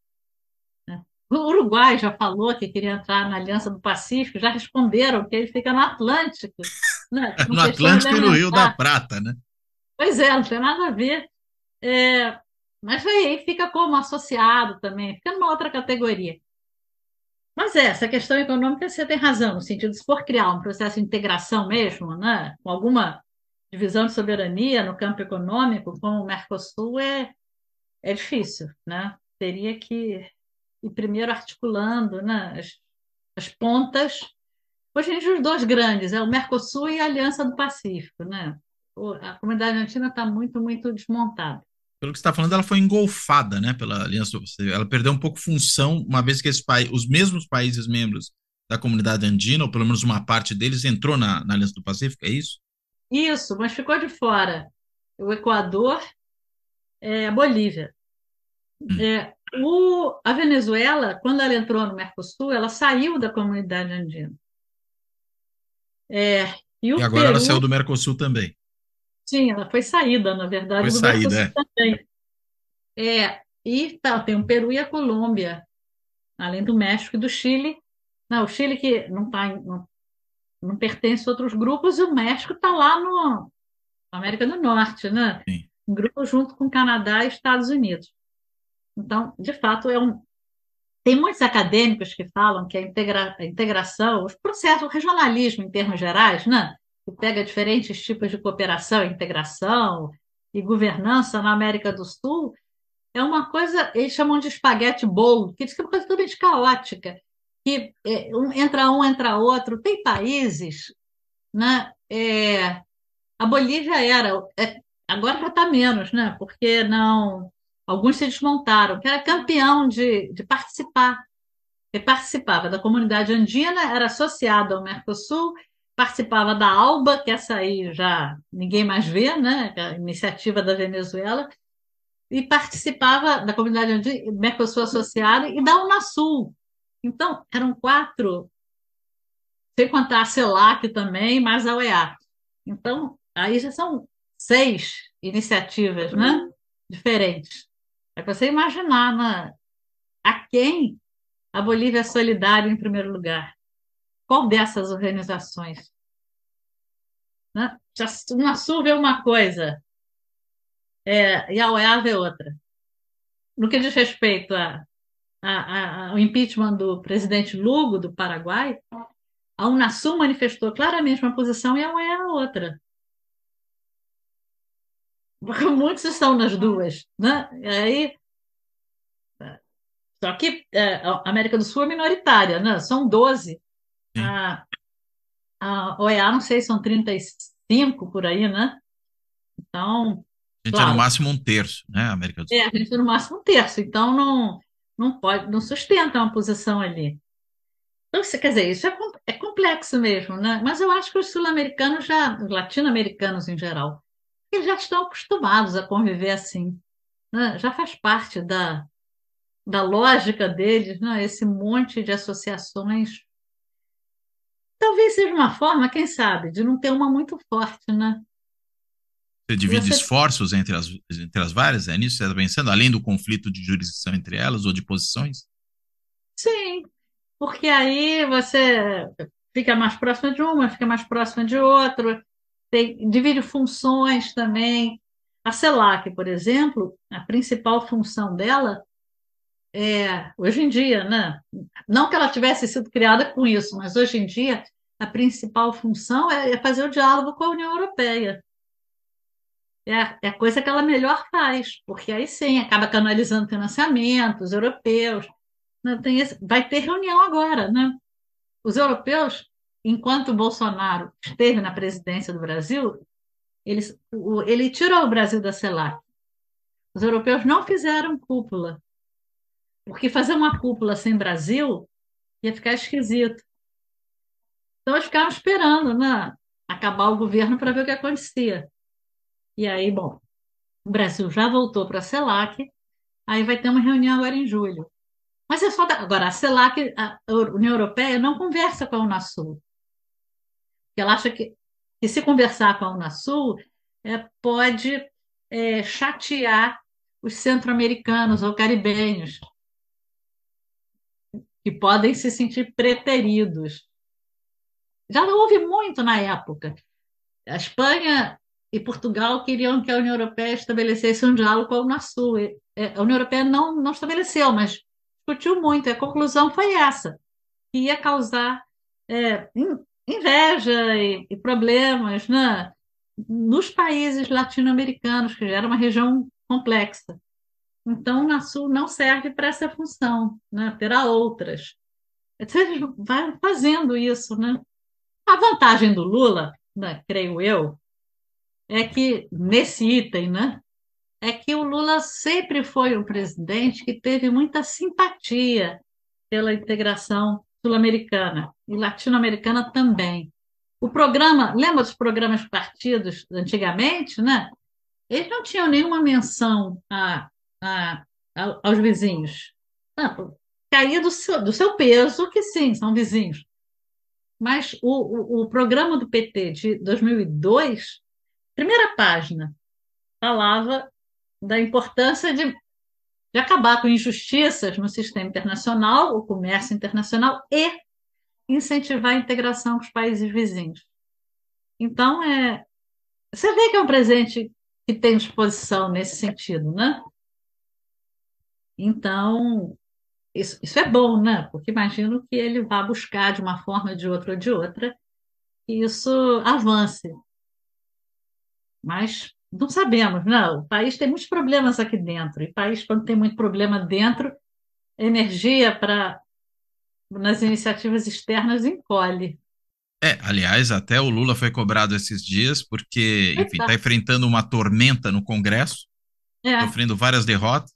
Né? O Uruguai já falou que queria entrar na Aliança do Pacífico, já responderam que ele fica no Atlântico. Né? No Uma questão Atlântico e no Rio da elementar. Prata, né? Pois é, não tem nada a ver. Mas aí fica como associado também, fica numa outra categoria. Mas essa questão econômica você tem razão, no sentido de se for criar um processo de integração mesmo, né, com alguma divisão de soberania no campo econômico, como o Mercosul, é difícil, né? Teria que ir primeiro articulando, né, as pontas. Hoje em dia, os dois grandes, é o Mercosul e a Aliança do Pacífico, né? A comunidade andina está muito, muito desmontada. Pelo que você está falando, ela foi engolfada, né, pela Aliança do Pacífico. Ela perdeu um pouco função, uma vez que os mesmos países membros da comunidade andina, ou pelo menos uma parte deles, entrou na Aliança do Pacífico, é isso? Isso, mas ficou de fora o Equador, a Bolívia. A Venezuela, quando ela entrou no Mercosul, ela saiu da comunidade andina. E E o agora ela Peru, saiu do Mercosul também. sim, ela foi saída, na verdade, Foi do saída, Mercosul é. também. E tem o Peru e a Colômbia, além do México e do Chile. Não, o Chile que não pertence a outros grupos, e o México está lá na América do Norte, né? Sim. Um grupo junto com o Canadá e Estados Unidos. Então, de fato, tem muitos acadêmicos que falam que a integração, os processos, o regionalismo em termos gerais, né? Que pega diferentes tipos de cooperação, integração e governança na América do Sul, é uma coisa, eles chamam de espaguete bolo, que diz que é uma coisa totalmente caótica, que entra outro. Tem países, né? A Bolívia agora já está menos, né? Porque não, alguns se desmontaram, que era campeão de participar Ele participava da comunidade andina, era associado ao Mercosul, participava da ALBA, que essa aí já ninguém mais vê, né? A iniciativa da Venezuela, e participava da comunidade andina, Mercosul associada, e da Unasul. Então, eram quatro, sem contar a CELAC também, mais a OEA. Então, aí já são 6 iniciativas, né? Diferentes. É para você imaginar, né? A quem a Bolívia é solidária em primeiro lugar. Qual dessas organizações? Né? Já a Unasul vê uma coisa, e a OEA vê outra. No que diz respeito ao impeachment do presidente Lugo, do Paraguai, a Unasul manifestou claramente uma posição e a OEA outra. Muitos estão nas duas, né? E aí, só que a América do Sul é minoritária, né? São 12. Sim. A OEA, não sei, são 35 por aí, né? Então, A gente é no claro, máximo um terço, né, América do Sul. a gente no máximo um terço, então não pode, não sustenta uma posição ali. Então, quer dizer, isso é complexo mesmo, né? Mas eu acho que os sul-americanos os latino-americanos em geral, eles já estão acostumados a conviver assim, né? Já faz parte da lógica deles, né? Esse monte de associações. Talvez seja uma forma, quem sabe, de não ter uma muito forte, né? Você divide Você, esforços entre as várias? É nisso que você está pensando? Além do conflito de jurisdição entre elas ou de posições? sim, porque aí você fica mais próxima de uma, fica mais próxima de outra, divide funções também. A CELAC, por exemplo, a principal função dela hoje em dia, né? Não que ela tivesse sido criada com isso, mas hoje em dia a principal função é fazer o diálogo com a União Europeia. É a coisa que ela melhor faz, porque aí sim acaba canalizando financiamentos europeus. Né? Vai ter reunião agora, né? Os europeus, enquanto o Bolsonaro esteve na presidência do Brasil, ele tirou o Brasil da CELAC. Os europeus não fizeram cúpula, porque fazer uma cúpula sem Brasil ia ficar esquisito. Então, eles ficaram esperando, né, acabar o governo para ver o que acontecia. E aí, bom, o Brasil já voltou para a CELAC, aí vai ter uma reunião agora em julho. Mas é só. Agora, a CELAC, a União Europeia, não conversa com a Unasul. Porque ela acha que se conversar com a Unasul, pode chatear os centro-americanos ou caribenhos, que podem se sentir preteridos. Já houve muito na época. A Espanha e Portugal queriam que a União Europeia estabelecesse um diálogo com a Unasul. A União Europeia não estabeleceu, mas discutiu muito. E a conclusão foi essa, que ia causar inveja e problemas, né, nos países latino-americanos, que já era uma região complexa. Então, o Unasul não serve para essa função, né? Terá outras. Você vai fazendo isso, né? A vantagem do Lula, né, creio eu, é que nesse item, né, é que o Lula sempre foi um presidente que teve muita simpatia pela integração sul-americana e latino-americana também. O programa, lembra dos programas de partidos antigamente, né? Eles não tinham nenhuma menção a- aos vizinhos. Não, caía do seu peso, que sim, são vizinhos. Mas o programa do PT de 2002, primeira página, falava da importância de acabar com injustiças no sistema internacional, o comércio internacional e incentivar a integração com os países vizinhos. Então, você vê que é um presente que tem disposição nesse sentido, né? Então, isso é bom, né? Porque imagino que ele vá buscar de uma forma, de outra ou de outra, que isso avance. Mas não sabemos, não. O país tem muitos problemas aqui dentro. E o país, quando tem muito problema dentro, a energia nas iniciativas externas encolhe. Aliás, até o Lula foi cobrado esses dias porque, enfim, está Eita, enfrentando uma tormenta no Congresso, é, sofrendo várias derrotas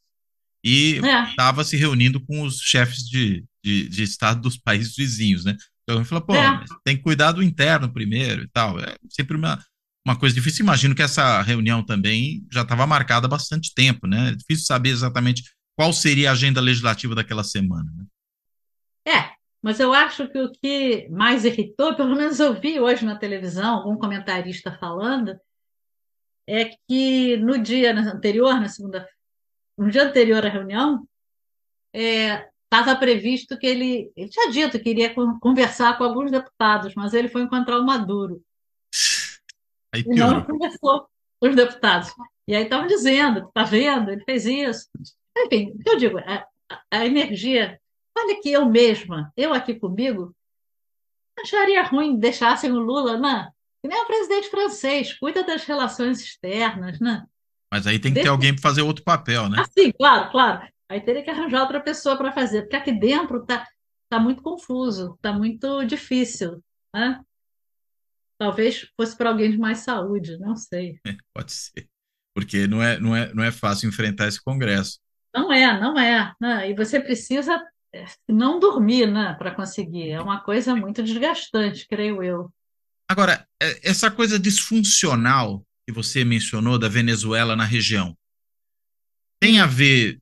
e é, estava se reunindo com os chefes de de estado dos países vizinhos, né? Então ele falou, pô, É, mas tem que cuidar do interno primeiro e tal. É sempre uma coisa difícil. Imagino que essa reunião também já estava marcada há bastante tempo, né? É difícil saber exatamente qual seria a agenda legislativa daquela semana, né? mas eu acho que o que mais irritou, pelo menos eu vi hoje na televisão, algum comentarista falando, é que no dia anterior, na segunda, no dia anterior à reunião, estava previsto que ele tinha dito que iria conversar com alguns deputados, mas ele foi encontrar o Maduro Aí e não piorou. conversou com os deputados. E aí estavam dizendo, está vendo, ele fez isso. Enfim, o que eu digo, a energia, olha que eu mesma, eu aqui comigo, acharia ruim deixassem o Lula, né? Que nem o presidente francês, cuida das relações externas, né? Mas aí tem que ter Deixa alguém para fazer outro papel, né? assim, claro, claro. Aí teria que arranjar outra pessoa para fazer, porque aqui dentro tá muito confuso, tá muito difícil, né? Talvez fosse para alguém de mais saúde, não sei. Pode ser. Porque não é fácil enfrentar esse Congresso. Não é, né? E você precisa não dormir, né, para conseguir. É uma coisa muito desgastante, creio eu. Agora, essa coisa disfuncional que você mencionou da Venezuela na região, tem a Hum. ver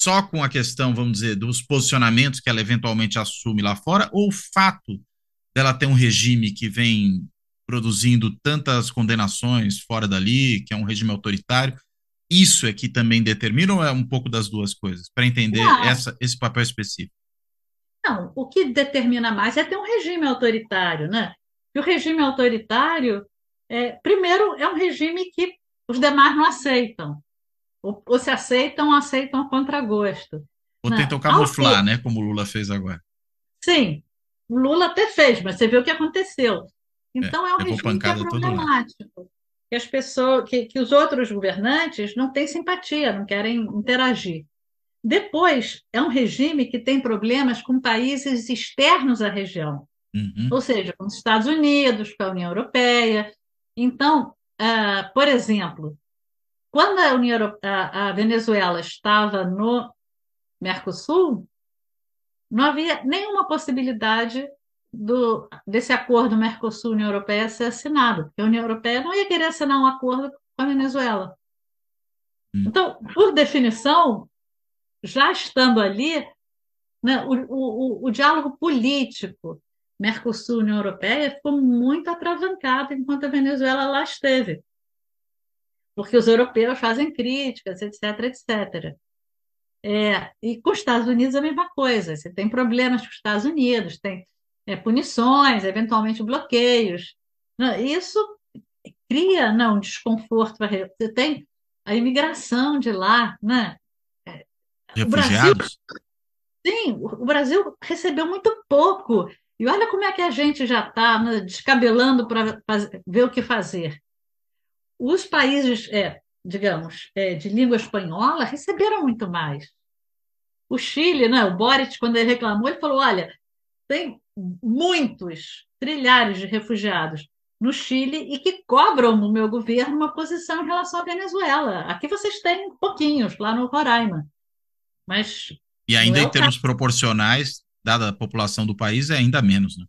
só com a questão, vamos dizer, dos posicionamentos que ela eventualmente assume lá fora, ou o fato dela ter um regime que vem produzindo tantas condenações fora dali, que é um regime autoritário, isso é que também determina ou é um pouco das duas coisas, para entender Não, esse papel específico? não, o que determina mais é ter um regime autoritário, né? E o regime autoritário, primeiro, é um regime que os demais não aceitam. Ou se aceitam, aceitam a contragosto, Ou né? tentam camuflar, né, como o Lula fez agora. Sim, o Lula até fez, mas você viu o que aconteceu. Então, é um Levou regime que é pancada a todo lado. problemático, que as pessoas, que os outros governantes não têm simpatia, não querem interagir. Depois, é um regime que tem problemas com países externos à região, ou Uhum. seja, com os Estados Unidos, com a União Europeia. Então, por exemplo, quando a Venezuela estava no Mercosul, não havia nenhuma possibilidade desse acordo Mercosul-União Europeia ser assinado, porque a União Europeia não ia querer assinar um acordo com a Venezuela. Uhum. Então, por definição, já estando ali, né, o diálogo político Mercosul-União Europeia ficou muito atravancado enquanto a Venezuela lá esteve, porque os europeus fazem críticas, etc., etc. E com os Estados Unidos é a mesma coisa. Você tem problemas com os Estados Unidos, tem punições, eventualmente bloqueios. Né? Isso cria, não, um desconforto. Você tem a imigração de lá, né? O Brasil, Refugiados? sim, o Brasil recebeu muito pouco. E olha como é que a gente já está, né, descabelando para ver o que fazer. Os países, digamos, de língua espanhola receberam muito mais. O Chile, né, o Boric, quando ele reclamou, ele falou: olha, tem muitos trilhares de refugiados no Chile e que cobram no meu governo uma posição em relação à Venezuela. Aqui vocês têm pouquinhos, lá no Roraima, mas E não ainda é em o caso. termos proporcionais, dada a população do país, é ainda menos, né?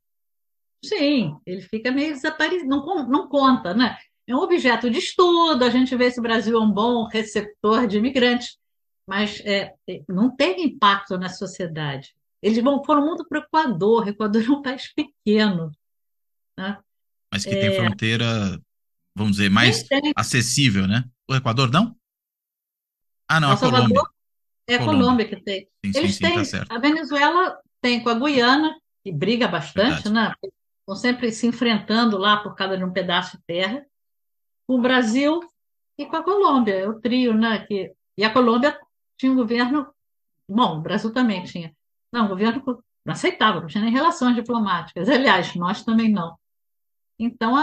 Sim, ele fica meio desaparecido, não, não conta, né? É um objeto de estudo, a gente vê se o Brasil é um bom receptor de imigrantes, mas não teve impacto na sociedade. Eles foram muito para o Equador. O Equador é um país pequeno, né? Mas que tem fronteira, vamos dizer, Nem mais tem. acessível, né? O Equador não? Ah, não, El a Colômbia. Salvador é a Colômbia. Colômbia que tem. Sim, sim, Eles sim, tá têm. certo. A Venezuela tem com a Guiana, que briga bastante, Verdade. né? Estão sempre se enfrentando lá por causa de um pedaço de terra. Com o Brasil e com a Colômbia, é o trio, né? E a Colômbia tinha um governo. Bom, o Brasil também tinha. Não, um governo não aceitava, não tinha nem relações diplomáticas. Aliás, nós também não. Então,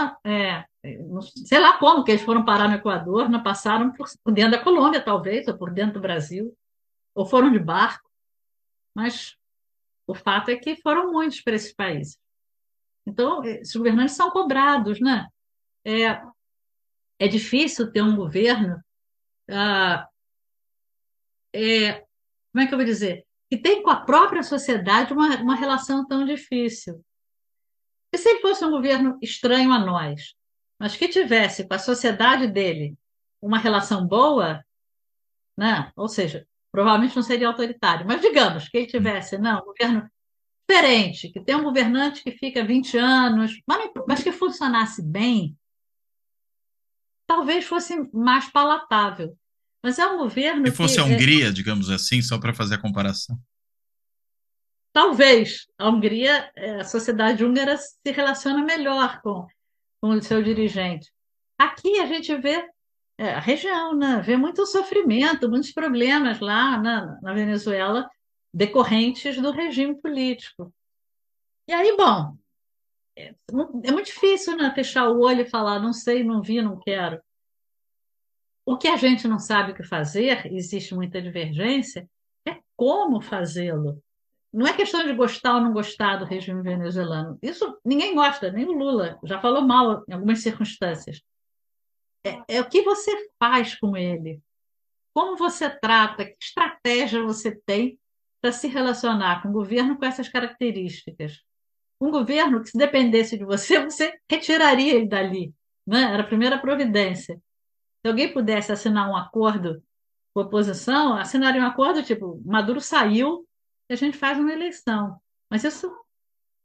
sei lá como que eles foram parar no Equador, não passaram por dentro da Colômbia, talvez, ou por dentro do Brasil, ou foram de barco, mas o fato é que foram muitos para esses países. Então, esses governantes são cobrados, né? É, é difícil ter um governo, ah, como é que eu vou dizer? que tem com a própria sociedade uma relação tão difícil. E se ele fosse um governo estranho a nós, mas que tivesse com a sociedade dele uma relação boa, né? Ou seja, provavelmente não seria autoritário, mas digamos que ele tivesse, não, um governo diferente, que tem um governante que fica 20 anos, mas que funcionasse bem, talvez fosse mais palatável. Mas é um Se governo fosse que, a Hungria, digamos assim, só para fazer a comparação. talvez, a Hungria, a sociedade húngara se relaciona melhor com o seu dirigente. Aqui a gente vê a região, né? Vê muito sofrimento, muitos problemas lá na Venezuela decorrentes do regime político. E aí, bom, é muito difícil, né, fechar o olho e falar, não sei, não vi, não quero. O que a gente não sabe o que fazer, existe muita divergência, é como fazê-lo. Não é questão de gostar ou não gostar do regime venezuelano. Isso ninguém gosta, nem o Lula. Já falou mal em algumas circunstâncias. É o que você faz com ele. Como você trata, que estratégia você tem para se relacionar com um governo com essas características? Um governo que, se dependesse de você, você retiraria ele dali, né? Era a primeira providência. Se alguém pudesse assinar um acordo com a oposição, assinaria um acordo tipo, Maduro saiu e a gente faz uma eleição. Mas isso, como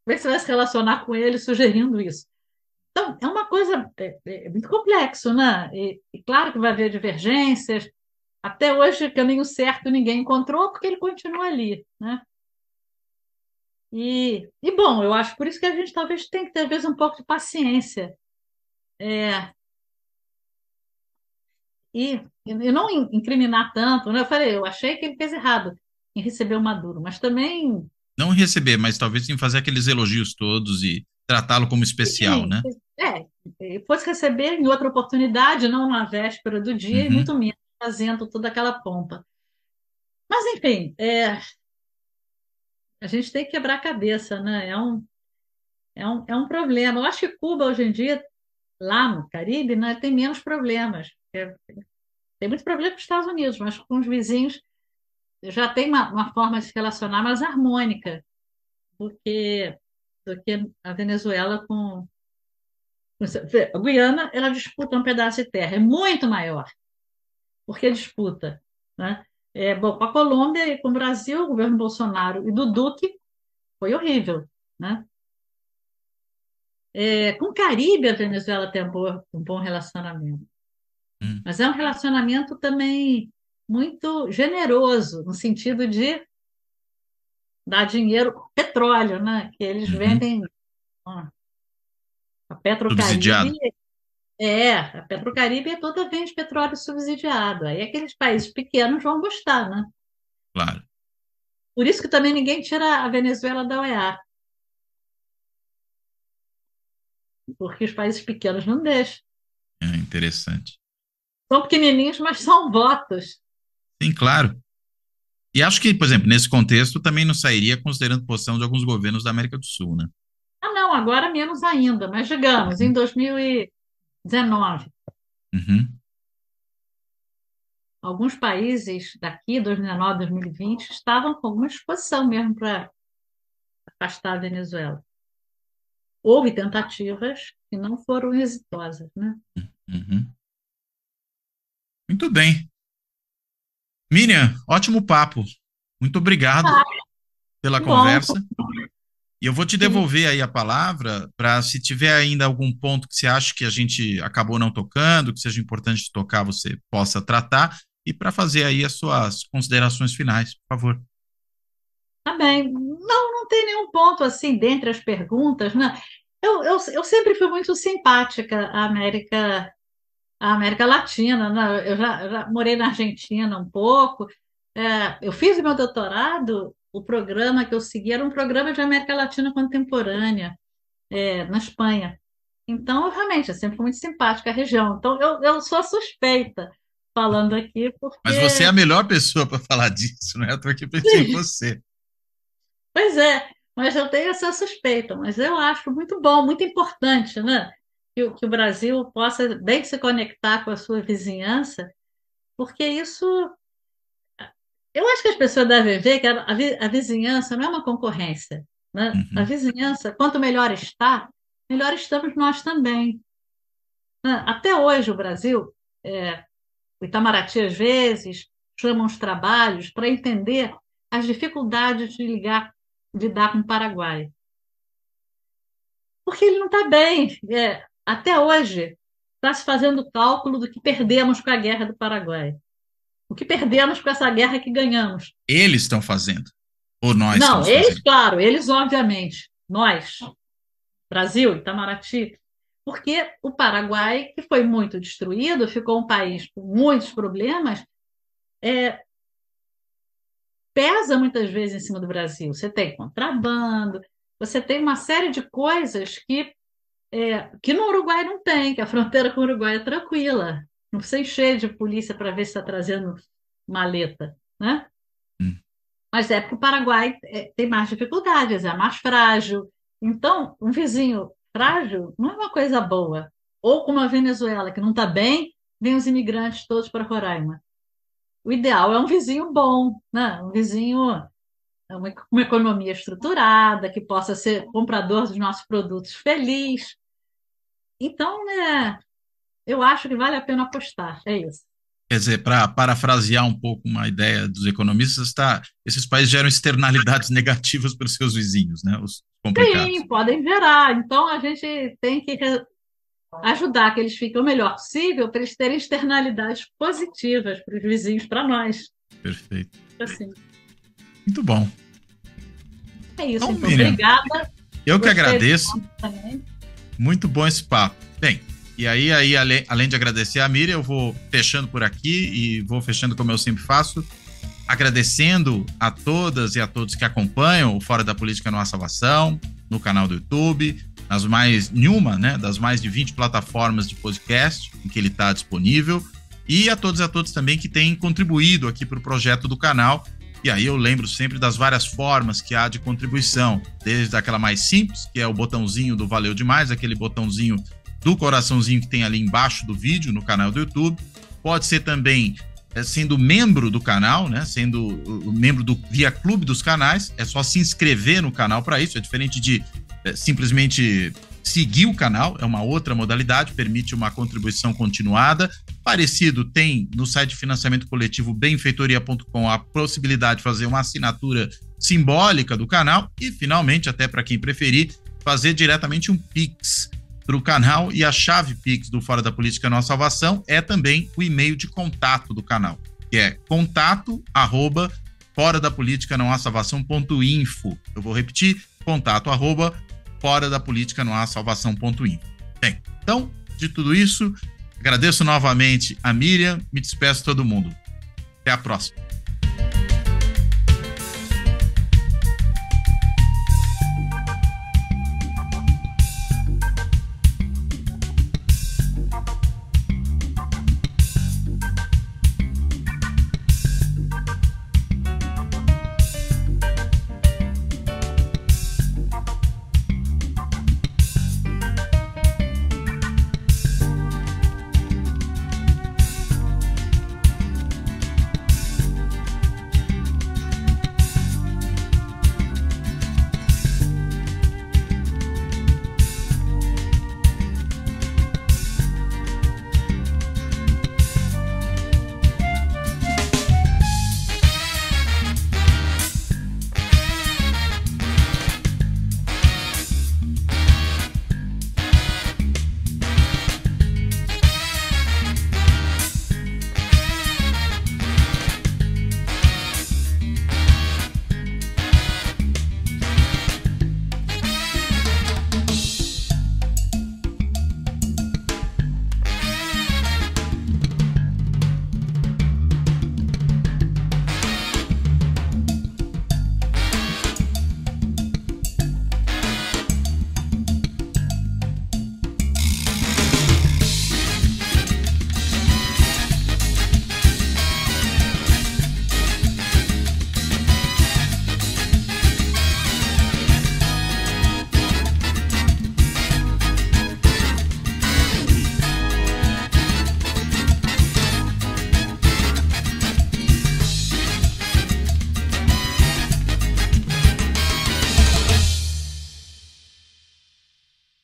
é que você vai se relacionar com ele sugerindo isso? Então, é uma coisa muito complexo, né? E claro que vai haver divergências. Até hoje, o caminho certo ninguém encontrou, porque ele continua ali, né? Bom, eu acho por isso que a gente talvez tenha que ter, às vezes, um pouco de paciência. É, e não incriminar tanto, né? Eu falei, eu achei que ele fez errado em receber o Maduro, mas também, Não receber, mas talvez sim fazer aqueles elogios todos e tratá-lo como especial, sim, né? fosse receber em outra oportunidade, não na véspera do dia, e muito Uhum. menos fazendo toda aquela pompa. Mas, enfim, a gente tem que quebrar a cabeça, né? É um problema. Eu acho que Cuba, hoje em dia, lá no Caribe, né, tem menos problemas. Tem muito problema com os Estados Unidos, mas com os vizinhos já tem uma forma de se relacionar mais harmônica do que, do que a Venezuela a Guiana, ela disputa um pedaço de terra, é muito maior, porque disputa, né? Bom, com a Colômbia e com o Brasil, o governo Bolsonaro e do Duque foi horrível, né? Com o Caribe, a Venezuela tem um bom relacionamento. Hum. Mas é um relacionamento também muito generoso, no sentido de dar dinheiro, petróleo, né? Que eles Uhum. vendem. Ó, a Petrocaribe Subsidiado, a Petrocaribe é toda vende petróleo subsidiado. Aí aqueles países pequenos vão gostar, né? claro. Por isso que também ninguém tira a Venezuela da OEA, porque os países pequenos não deixam. É interessante. São pequenininhos, mas são votos. Sim, claro. E acho que, por exemplo, nesse contexto também não sairia considerando posição de alguns governos da América do Sul, né? Ah, não, agora menos ainda, mas digamos, em Uhum. 2019, Uhum. alguns países daqui, 2019, 2020, estavam com alguma disposição mesmo para afastar a Venezuela. Houve tentativas que não foram exitosas, né? Uhum. Muito bem. Miriam, ótimo papo. Muito obrigado Ah, pela que bom. conversa. E eu vou te Sim. devolver aí a palavra para, se tiver ainda algum ponto que você acha que a gente acabou não tocando, que seja importante tocar, você possa tratar, e para fazer aí as suas considerações finais, por favor. Tá bem. Não, não tem nenhum ponto assim dentre as perguntas, né? Eu sempre fui muito simpática à América Latina, né? Eu já morei na Argentina um pouco. Eu fiz o meu doutorado, o programa que eu segui era um programa de América Latina contemporânea, na Espanha. Então, eu sempre fui muito simpática à região. Então, eu sou suspeita falando aqui, Mas você é a porque, melhor pessoa para falar disso, né? Eu estou aqui pensando em você. pois é, mas eu tenho essa suspeita. Mas eu acho muito bom, muito importante, né? Que o Brasil possa bem se conectar com a sua vizinhança, porque isso Eu acho que as pessoas devem ver que a vizinhança não é uma concorrência, né? A Uhum. vizinhança, quanto melhor está, melhor estamos nós também, né? Até hoje, o Brasil, o Itamaraty, às vezes, chama uns trabalhos para entender as dificuldades de lidar com o Paraguai. Porque ele não está bem. Até hoje, está se fazendo o cálculo do que perdemos com a Guerra do Paraguai. O que perdemos com essa guerra que ganhamos. Eles estão fazendo, ou nós Não, estamos eles, fazendo? claro, eles, obviamente. Nós, Brasil, Itamaraty. Porque o Paraguai, que foi muito destruído, ficou um país com muitos problemas, é, pesa muitas vezes em cima do Brasil. Você tem contrabando, você tem uma série de coisas que no Uruguai não tem, que a fronteira com o Uruguai é tranquila. Não precisa encher de polícia para ver se está trazendo maleta, né? Hum. Mas é porque o Paraguai tem mais dificuldades, é mais frágil. Então, um vizinho frágil não é uma coisa boa. Ou como a Venezuela, que não está bem, vem os imigrantes todos para Roraima. O ideal é um vizinho bom, né? Um vizinho, uma economia estruturada, que possa ser comprador dos nossos produtos feliz. Então, eu acho que vale a pena apostar. É isso. Quer dizer, para parafrasear um pouco uma ideia dos economistas, esses países geram externalidades negativas para os seus vizinhos, né? Os complicados. Sim, podem gerar. Então, a gente tem que ajudar que eles fiquem o melhor possível para eles terem externalidades positivas para os vizinhos, para nós. Perfeito. Assim, Muito bom. é isso, Então, então. Miriam, Obrigada. eu que Gostei do agradeço. papo também. Muito bom esse papo. Bem, e aí além de agradecer a Miriam, eu vou fechando por aqui e vou fechando como eu sempre faço, agradecendo a todas e a todos que acompanham o Fora da Política Não Há Salvação, no canal do YouTube, das mais de 20 plataformas de podcast em que ele está disponível, e a todos também que têm contribuído aqui para o projeto do canal. E aí eu lembro sempre das várias formas que há de contribuição, desde aquela mais simples, que é o botãozinho do Valeu Demais, aquele botãozinho do coraçãozinho que tem ali embaixo do vídeo no canal do YouTube. Pode ser também sendo membro do canal, né? Sendo membro via Clube dos Canais. É só se inscrever no canal para isso. É diferente de simplesmente seguir o canal. É uma outra modalidade, permite uma contribuição continuada. Parecido tem no site de financiamento coletivo benfeitoria.com a possibilidade de fazer uma assinatura simbólica do canal e, finalmente, até para quem preferir, fazer diretamente um Pix para o canal, e a chave Pix do Fora da Política Não Há Salvação é também o e-mail de contato do canal, que é contato@foradapolítica-não-há-salvação.info. Eu vou repetir, contato@foradapolítica-não-há-salvação.info. Bem, então, de tudo isso, agradeço novamente a Miriam, me despeço de todo mundo. Até a próxima.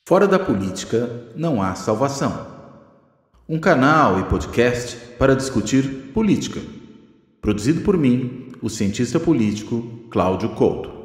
Fora da política não há salvação. Um canal e podcast para discutir política. Produzido por mim, o cientista político Cláudio Couto.